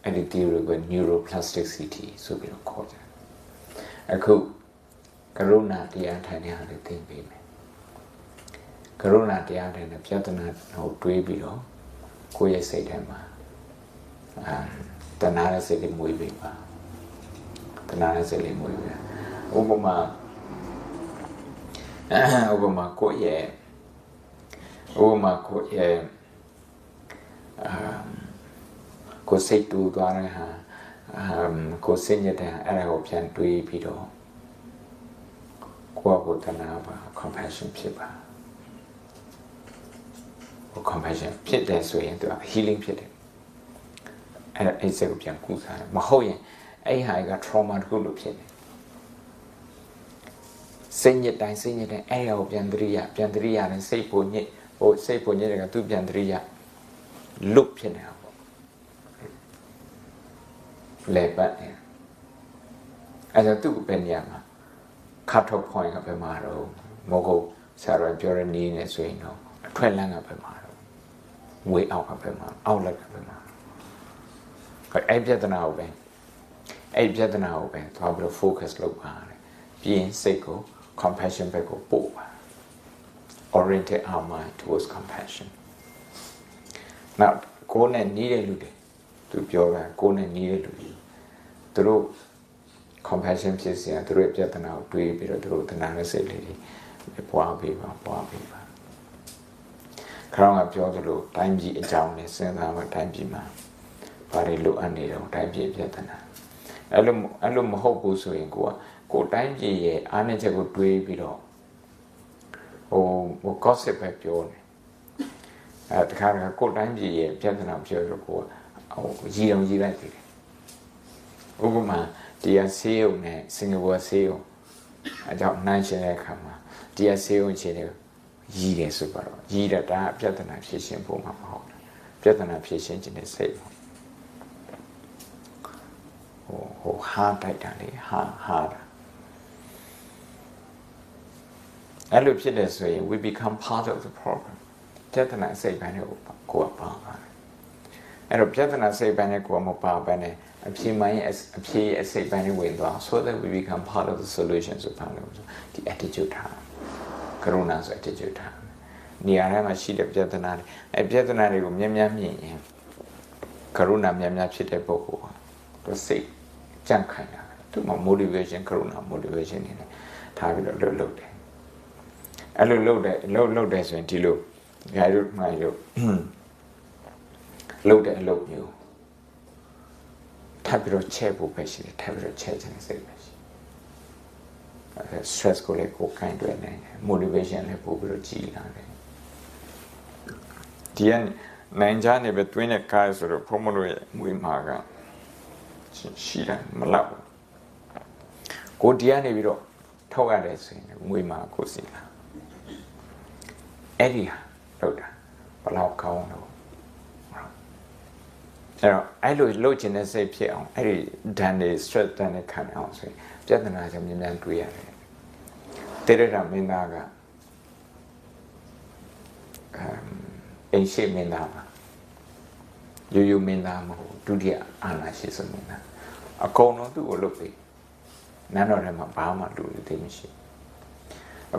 အဲ့ဒီ theory ကို neuroplasticity ဆိုပြီးတော့ခေါ်တယ်အခုကရုဏာတရားထိုင်နေရတယ်သိပြီမယ်ကရုဏာတရားထိုင်တဲ့ပြဿနာကိုတွေးပြီးတော့ကိုယ့်ရဲ့စိတ်ထဲမှာတဏှာရဲ့စိတ်လေးမွေးပြီးပါတဏှာရဲ့စိတ်လေးမွေးပြီးဥပမာကိုယ့်ရဲ့ကိုယ်စိတ်တူသွားတဲ့ဟာကိုယ်စိတ်ညစ်တဲ့အဲ့ဒါကိုပြန်တွေးပြီးတော့ကိုယ့်ကိုယ်တဏှာပါ compassion ဖြစ်ပါ compassion ဖြစ်တယ်ဆိုရင်သူက healing ဖြစ်တယ်အဲ့စိတ်ကိုပြန်ကုစားတယ်မဟုတ်ရင်အဲ့ဟာက trauma တခုလို့ဖြစ်တယ်စိတ်ညစ်တိုင်းအဲ့ဒါကိုပြန်သတိရရင်စိတ်ပုံညစ်တယ်ကသူပြန်သတိရလွတ်ဖြစ်နေတာပေါ့လဲပတ်နေအဲ့ဒါသူ့ပဲနေရာမှာ cut off point ကပဲမှာတော့မဟုတ်ဆရာတော်ပြောရနေနေဆိုရင်တော့အထွက်လမ်းကပဲမှာတော့ဝေးအောက်ကပဲမှာအောက်လက်ကပဲမှာအဲ့ပြဿနာကိုပဲသွားပြီးတော့ focus လုပ်ပါတယ်ပြီးရင်စိတ်ကို compassion ဘက်ကိုပို့ပါ orientate our mind towards compassion now ကိုယ်နဲ့နီးတဲ့လူတွေသူပြောတာကိုယ်နဲ့နီးတဲ့လူတွေသူတို့ compassion ဖြစ်စရာသူတို့ပြဿနာကိုတွေးပြီးတော့သူတို့တဏှာနဲ့စိတ်လေးတွေပွားပေးပါခေါင်းကပြောသလိုတိုင်းပြည်အကြောင်းနဲ့စဉ်းစားမှတိုင်းပြည်မှာဘာတွေလိုအပ်နေတော့တိုင်းပြည်ပြဿနာအဲ့လိုမဟုတ်ဘူးဆိုရင်ကိုတိုင်းပြည်ရဲ့အားနည်းချက်ကိုတွေးပြီးတော့ဟို gossip ပဲပြောနေတခါကိုတိုင်းပြည်ရဲ့ပြဿနာပြောလို့ကိုရီအောင်ရီလိုက်တယ်ဥပမာတရားဆေးရုံနဲ့စင်ကာပူဆေးရုံအကြောင်းနိုင်ရှင်တဲ့အခါမှာတရားဆေးရုံချင်းတွေရီတယ်ဆိုတော့ရီတာဒါပြဿနာဖြေရှင်းဖို့မှာမဟုတ်ဘူးပြဿနာဖြေရှင်းခြင်းနဲ့စိတ်ဟိုဟာတိုက်တာလေဟာတာအဲ့လိုဖြစ်တယ်ဆိုရင် we become part of the problem ပြဿနာစိတ်ပိုင်းကိုကိုယ်ပါပါတယ်အဲ့တော့ပြဿနာစိတ်ပိုင်းနဲ့ကိုယ်မပါဘဲနဲ့အဖြေအစိတ်ပိုင်းနဲ့ဝင်သွား so that we become part of the solution ဆိုပါလို့ဒီ attitude ထားကရုဏာဆို attitude ထားနေရာထဲမှာရှိတဲ့ပြဿနာတွေအဲ့ပြဿနာတွေကိုမြင်ရင်ကရုဏာများဖြစ်တဲ့ပုဂ္ဂိုလ်သူစိတ်ကြံ့ခိုင်တာသူ့မှာ motivation ကရုဏာ motivation နေတယ်ထားပြီးတော့လုပ်တယ်အဲ့လိုလုပ်တယ်ဆိုရင်ဒီလိုဂိုင်းတို့မှလို့လုပ်တဲ့အလုပ်မျိုးထပ်ပြီးတော့ချက်ဖို့ပဲရှိတယ်ထပ်ပြီးတော့ချက်ခြင်းစိတ်ပဲရှိတယ် stress ကိုလည်းကိုကိုင်းတွယ်နေတယ် motivation လည်းပို့ပြီးတော့ကြီးလာတယ်ဒီကနိုင်ကြနေပဲတွင်းတဲ့ကားဆိုတော့ဘုံမလို့ရဲ့မွေးမှာက ရှိတာမလောက်ဘူးကိုတရားနေပြီးတော့ထောက်ရတယ်ဆိုရင်ငွေမှာကိုစီလာအဲ့ဒီဟာလောက်တာဘလောက်ကောင်းတော့အဲ့တော့အဲ့လိုလှုပ်ခြင်းနဲ့စိတ်ဖြစ်အောင်အဲ့ဒီဓာတ်တွေ stress ဓာတ်တွေခံအောင်ဆိုရင်ပြဿနာကြောင့်မြန်မြန်တွေးရတယ်တိရစ္ဆာန်မင်းသားကအိမ်ရှိမင်းသားပါရိုးမင်းသားမဟုတ်ဒုတိယအာဏာရှိဆုံးမင်းသားအကုန်လုံးသူ့ကိုလုပ်ပြီးနန်းတော်ထဲမှာဘာမှလူတွေသိမရှိ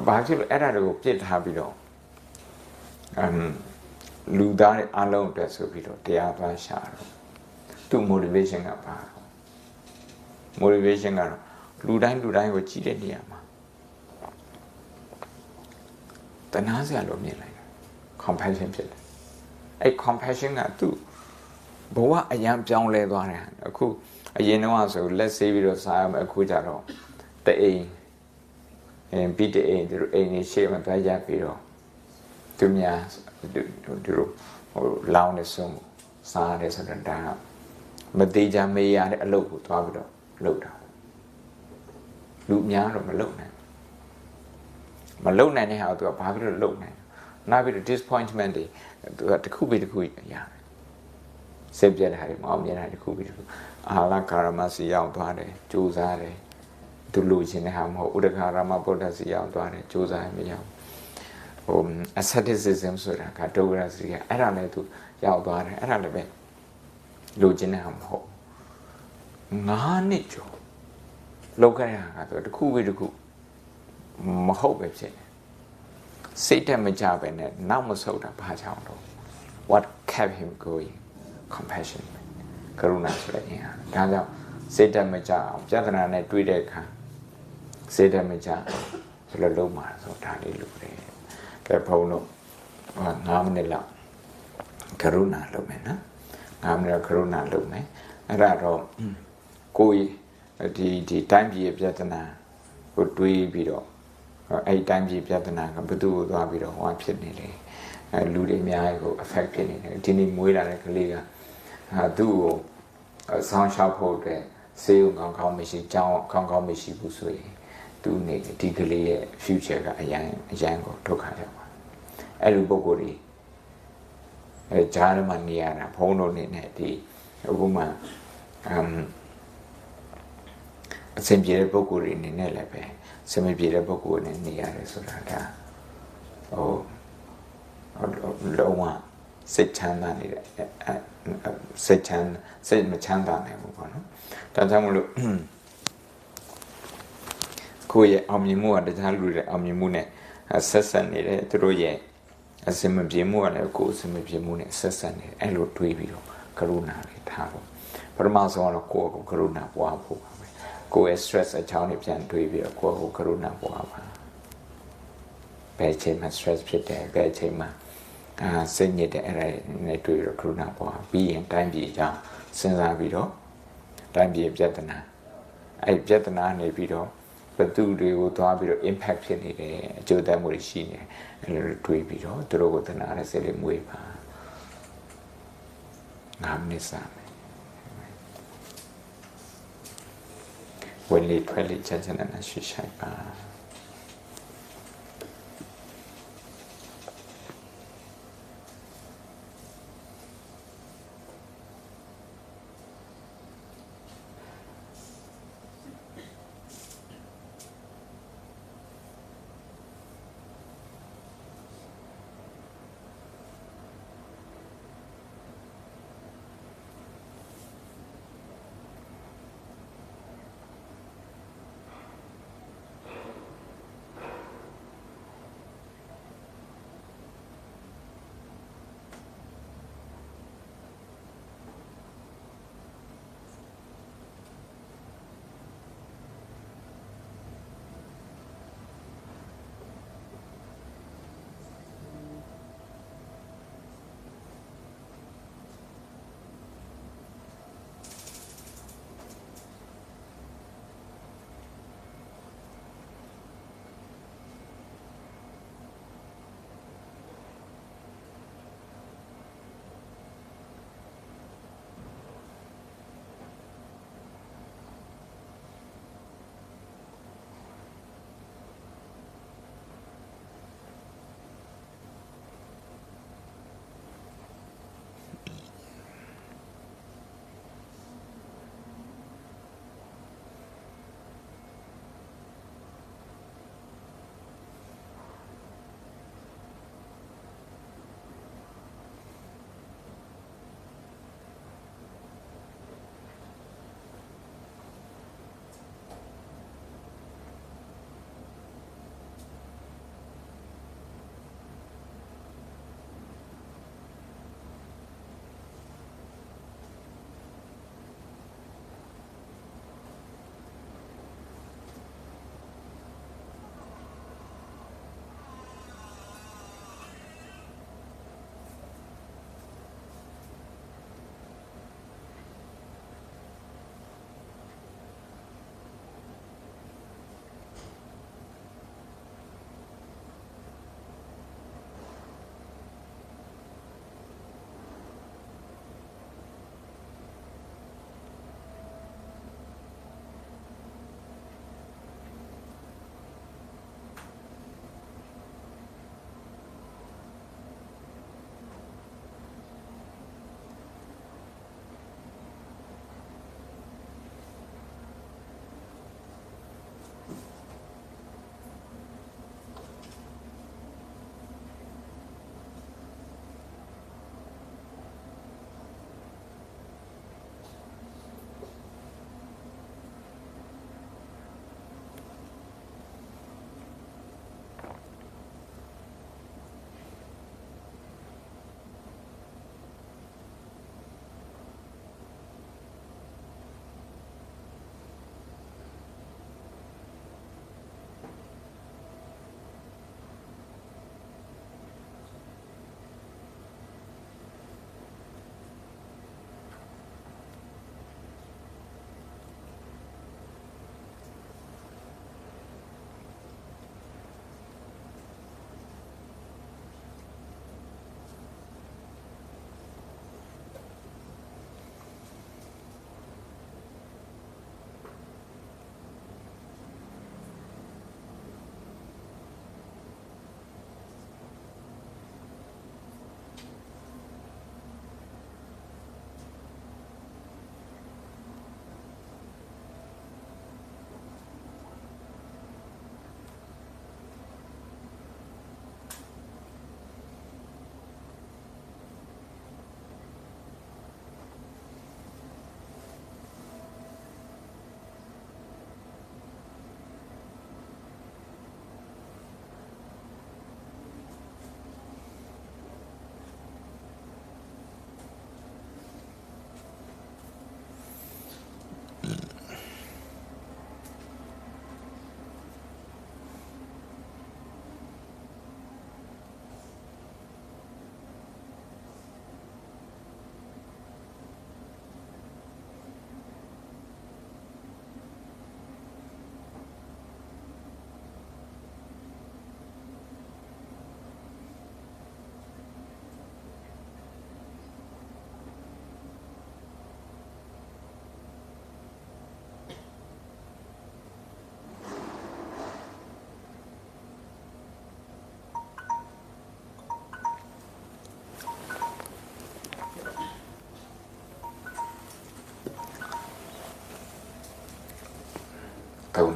ဘာဖြစ်လို့အဲ့ဒါတွေကိုပြစ်ထားပြီးတော့လူသားတွေအလုံးအတွက်ဆိုပြီးတော့တရားသွားရှာတော့သူ့ motivation ကပါတော့ motivation ကတော့လူတိုင်းကိုကြည့်တဲ့နေရာမှာတနာစရာလို့မြင်လိုက်တယ် compassion ဖြစ်တယ်အဲ့ compassion ကသူ့ဘဝအရန်ပြောင်းလဲသွားတယ်အခုအရင်တော့ဆိုလက်ဆေးပြီးတော့စားရမယ်အခုကျတော့တအိမ်ပြီးတအိမ်သူအိမ်နေရှေ့မှာသွားရပြီးတော့သူများသူဟိုလောင်းနေဆုံးစားရတယ်ဆိုတော့ဒါမသေးချာမေးရတဲ့အလုပ်ကိုသွားပြီးတော့လုပ်တာလူများတော့မလုပ်နိုင်တဲ့ဟာကိုသူကဘာဖြစ်လို့လုပ်နိုင်နောက်ပြီးတော့ disappointment တွေသူကတစ်ခုပြီးတစ်ခုရတယ်စိတ်ပြတ်တာတွေမအောင်မြင်တာတစ်ခုပြီးတစ်ခုအာလကာရမစီရောက်သွားတယ်ကြိုးစားတယ်သူလူချင်းတဲ့ဟာမဟုတ်ဥဒ္ဒခါရမဗုဒ္ဓစီရောက်သွားတယ်ကြိုးစားမရောက်asceticism ဆိုတာကဒုက္ခရစီကအဲ့ဒါလည်းသူရောက်သွားတယ်အဲ့ဒါလည်းပဲလူချင်းတဲ့ဟာမဟုတ်9 နှစ်ကျော်လောကရဟာကတော့တစ်ခုပြီးတစ်ခုမဟုတ်ပဲဖြစ်တယ်စိတ်တက်မကြပဲနဲ့နောက်မဆုတ်တာဘာကြောင့်တော့ what kept him going compassion ကရုဏာဆိုတဲ့အရာဒါကြောင့်စိတ်တက်မကြအောင်ပြဿနာနဲ့တွေ့တဲ့အခါစိတ်တက်မကြဘယ်လိုလုပ်မှာဆိုဒါလေးလုပ်တယ်ကဲဘုံတို့9မိနစ်လောက်ကရုဏာလုပ်မယ်နော်9မိနစ်ကရုဏာလုပ်မယ်အဲ့ဒါတော့ကိုယ်ဒီတိုင်းပြည်ရဲ့ပြဿနာကိုတွေးပြီးတော့အဲ့တိုင်းပြည်ပြဿနာကဘယ်သူ့ကိုသွားပြီးတော့ဟောဖြစ်နေလဲလူတွေအများကြီးကို affect ဖြစ်နေတယ်ဒီနေ့မွေးလာတဲ့ကလေးကသူ့ကိုဆောင်းရှောက်ဖို့အတွက်စေုံကောင်းမရှိကြောင်းကောင်းမရှိဘူးဆိုရင်သူနေဒီကလေးရဲ့ future ကအရန်ကိုဒုက္ခရောက်ပါအဲ့လိုပုံကိုယ်ကြီးဂျားမှာနေရတာဘုန်းတော်နေနဲ့ဒီအခုမှအစဉ်ပြေတဲ့ပုံကိုယ်ကြီးနေနဲ့လည်းပဲစမပြေတဲ့ပုံကိုယ်နဲ့နေရတယ်ဆိုတာကလုံးဝစိတ်ချမ်းသာနေတဲ့စိတ်မချမ်းသာနိုင်ဘူးပေါ့နော်ဒါကြောင့်မလို့ကိုယ့်ရဲ့အောင်မြင်မှုကတခြားလူတွေအောင်မြင်မှုနဲ့ဆက်ဆက်နေတယ်သူတို့ရဲ့အစမပြေမှုကလည်းကိုယ်အစမပြေမှုနဲ့ဆက်ဆက်နေတယ်အဲ့လိုတွေးပြီးတော့ကရုဏာလေးထားဖို့ပထမဆုံးတော့ကိုယ့်ကိုကရုဏာပွားဖို့ပါပဲကိုယ့်ရဲ့ stress အကြောင်းတွေပြန်တွေးပြီးတော့ကိုယ့်ကိုကရုဏာပွားပါဘယ်ချိန်မှာ stress ဖြစ်တယ်ဘယ်ချိန်မှာစိတ်ညစ်တဲ့အဲ့ဒါနဲ့တွေ့တော့ကရုဏာပွားပြီးရင်တိုင်းပြည်အကြောင်းစဉ်းစားပြီးတော့တိုင်းပြည်ပြဿနာအဲ့ပြဿနာနေပြီးတော့ဘသူတွေကိုသွားပြီးတော့ impact ဖြစ်နေတယ်အကျိုးသက်မှုတွေရှိနေတယ်အဲ့လိုတွေးပြီးတော့သူတို့ကိုသနာရစိတ်လေးမွေးပါ9 မိနစ်စာဝင်လေထွက်လေချမ်းချမ်းနဲ့ရှိရှိပါ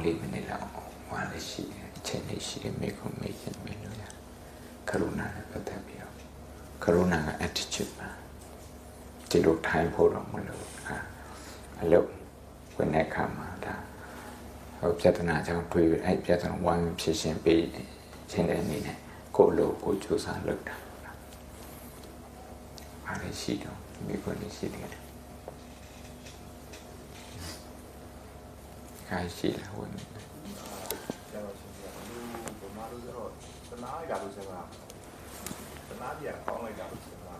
3-4 မိနစ်လောက်ဟောလည်းရှိတယ်အချိန်လေးရှိတယ်မိခုမေးခြင်းမေးလို့ရကရုဏာနဲ့ပတ်သက်ပြီးတော့ကရုဏာက attitude ပါဒီလိုထိုင်ဖို့တော့မလို့အလုပ်ဝင်တဲ့အခါမှာဒါဟိုပြဿနာကြောင့်တွေ့ပြီးအဲ့ပြဿနာဝိုင်းဖြေရှင်းပေးခြင်းတဲ့အနေနဲ့ကိုယ်လိုကိုကြိုးစားလုပ်တာအားရရှိတော့မိခုနေရှိတယ်ခိုင်းရှိလားဝင်ကျတော့ရှင်ပြဘုမာတို့ကတော့တနာရလို့ဆက်ပါတနာပြန်ကောင်းလိုက်တာလို့ဆက်ပါ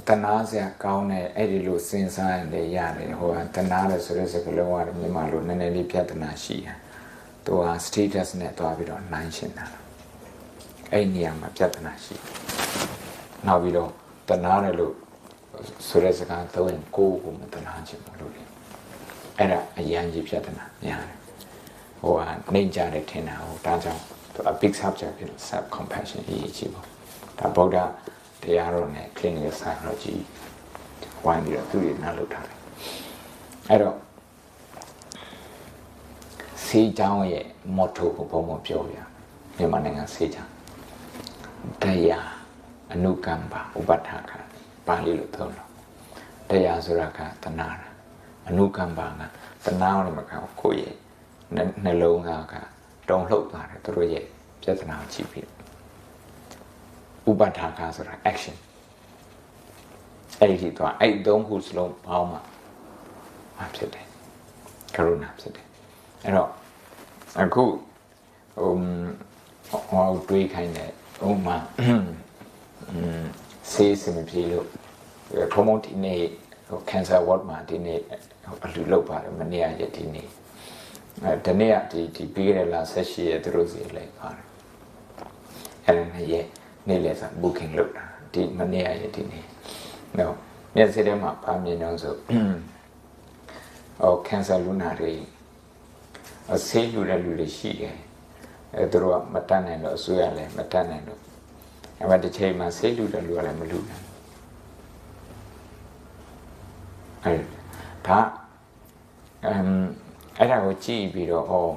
တနာစရာကောင်းတဲ့အဲ့ဒီလိုစဉ်းစားရင်လည်းရတယ်ဟိုကတနာလည်းဆိုတဲ့စကားလုံးကမြန်မာလိုနည်းနည်းလေးပြဿနာရှိတာသူက status နဲ့တွားပြီးတော့နိုင်ရှင်းတာအဲ့နေရာမှာပြဿနာရှိနောက်ပြီးတော့တနာတယ်လို့ဆိုတဲ့စကားသုံးရင်ကိုယ်ကိုမတနာချင်ဘူးလို့လေအဲ့ဒါအရန်ကြီးပြဿနာများတယ်ဟိုကနေကြတယ်ထင်တာဟိုဒါကြောင့်သူအ big subject ဖြစ် self compassion အရေးကြီးပေါ့ဒါဗုဒ္ဓတရားတော်နဲ့ clinical psychology ဝိုင်းပြီးတော့သူတွေနားလုပ်ထားတယ်အဲ့တော့စေချောင်းရဲ့ motto ကိုဘုံဘုံပြောပြမြန်မာနိုင်ငံစေချောင်းတရားအနုကမ္ပါဥပဋ္ဌာခာပါဠိလိုသုံးလို့တရားဆိုတာကတဏှာအနုကမ္ပါကတဏှာနဲ့မကောကိုယ့်ရဲ့နှလုံးသားကတုံလှုပ်သွားတယ်သူတို့ရဲ့ပြဿနာကိုကြည့်ပြီးဥပဋ္ဌာခာဆိုတာ action အဲ့ဒီတော့အဲ့သုံးခုစလုံးပေါင်းမှဖြစ်တယ်ကရုဏာဖြစ်တယ်အဲ့တော့အခုဟိုတွေးခိုင်းတဲ့ဥမာဆေးစမပြေလို့ဘုံဘုံဒီနေ့ဟို cancer ward မှာဒီနေ့အလူလောက်ပါတယ်မနေ့ရက်ဒီနေ့ဒီနေ့ကဒီပြီးခဲ့တဲ့လ18ရက်သူတို့စီလိုက်ပါတယ်အဲ့ဒါနဲ့နေ့လည်စာ booking လုပ်တာဒီမနေ့ရက်ဒီနေ့နော်မျက်စိထဲမှာပါမြင်အောင်ဆိုcancer လူနာတွေဆေးလူတဲ့လူတွေရှိတယ်အဲသူတို့ကမတတ်နိုင်လို့အစိုးရလည်းမတတ်နိုင်လို့အဲ့မှာတစ်ချိန်မှာဆေးလူတဲ့လူကလည်းမလူနိုင်အဲ့ဒါအဲ့ဒါကိုကြည့်ပြီးတော့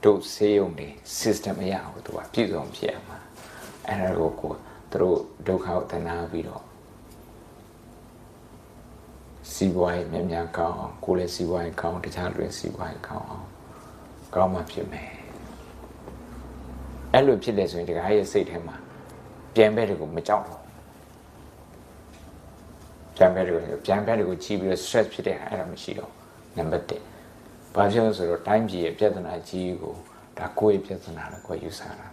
တို့ဆေးရုံတွေ system အရအောင်သူကပြည့်စုံဖြစ်အောင်အဲ့ဒါကိုသူတို့ဒုက္ခကိုတနာပြီးတော့စီးပွားရေးများများကောင်းအောင်ကိုယ်လည်းစီးပွားရေးကောင်းတခြားလူတွေစီးပွားရေးကောင်းအောင်ကောင်းမှဖြစ်မယ်အဲ့လိုဖြစ်တယ်ဆိုရင်ဒီကရဲ့စိတ်ထဲမှာပြန်ဘက်တွေကိုမကြောက်တော့ပြန်ဘက်တွေကိုကြည့်ပြီးတော့ stress ဖြစ်တဲ့အဲ့ဒါမရှိတော့နံပါတ်1ဘာဖြစ်လို့ဆိုတော့တိုင်းပြည်ရဲ့ပြဿနာကြီးကိုဒါကိုယ့်ရဲ့ပြဿနာလို့ကိုယ်ယူဆတာ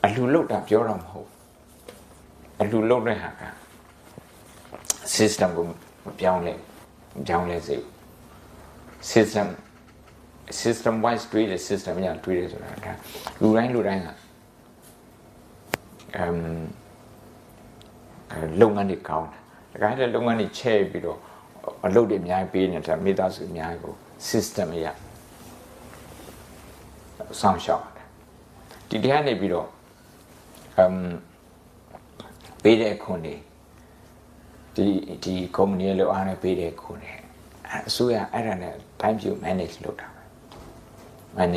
အလှလုတ်တာပြောတော့မဟုတ်အလှလုတ်တဲ့ဟာက system ကိုပြောင်းလဲစေ system wise တွေးတဲ့ system ညာတွေးတယ်ဆိုတာကလူတိုင်းကလုပ်ငန်းတွေကောင်းတယ်ဒါကြတဲ့လုပ်ငန်းတွေချဲ့ပြီးတော့အလုပ်တွေအများကြီးပေးနေတာမိသားစုအများကြီးကို system အရဆောင်ရှောက်တယ်ဒီတရားနေပြီးတော့ပေးတဲ့ခွန်တွေဒီကုမ္ပဏီရဲ့လောက်အားနဲ့ပေးတဲ့ခွန်တွေအစိုးရအဲ့ဒါနဲ့တိုင်းပြည် manage လုပ်တာအဲ့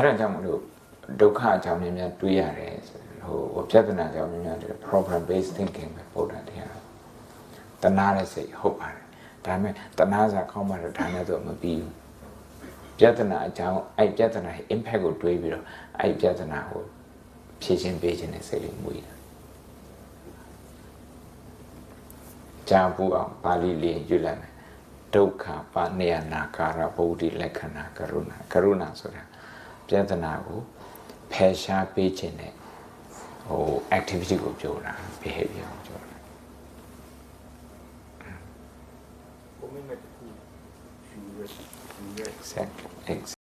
ဒါကြောင့်မလို့ဒုက္ခအကြောင်းများများတွေးရတယ်ဟိုပြဿနာအကြောင်းများများ problem based thinking ပဲပို့တာတရားတဏှာနဲ့စိတ်ဟုတ်ပါတယ်ဒါပေမဲ့တဏှာစားကောင်းမှတော့ဒါနဲ့တော့မပြီးဘူးပြဿနာအကြောင်းအဲ့ပြဿနာရဲ့ impact ကိုတွေးပြီးတော့အဲ့ပြဿနာကိုဖြေရှင်းပေးခြင်းနဲ့စိတ်လေးမွေးတာကြာပူအောင်ပါဠိလေးရွတ်လိုက်မယ်ဒုက္ခပါနေယနာကာရဗုဒ္ဓိလက္ခဏာကရုဏာဆိုတာပြဿနာကိုဖယ်ရှားပေးခြင်းနဲ့ဟို activity ကိုပြောတာ behavior ကိုပြောတာဘုံမဲ့တခုယူရဲ exactly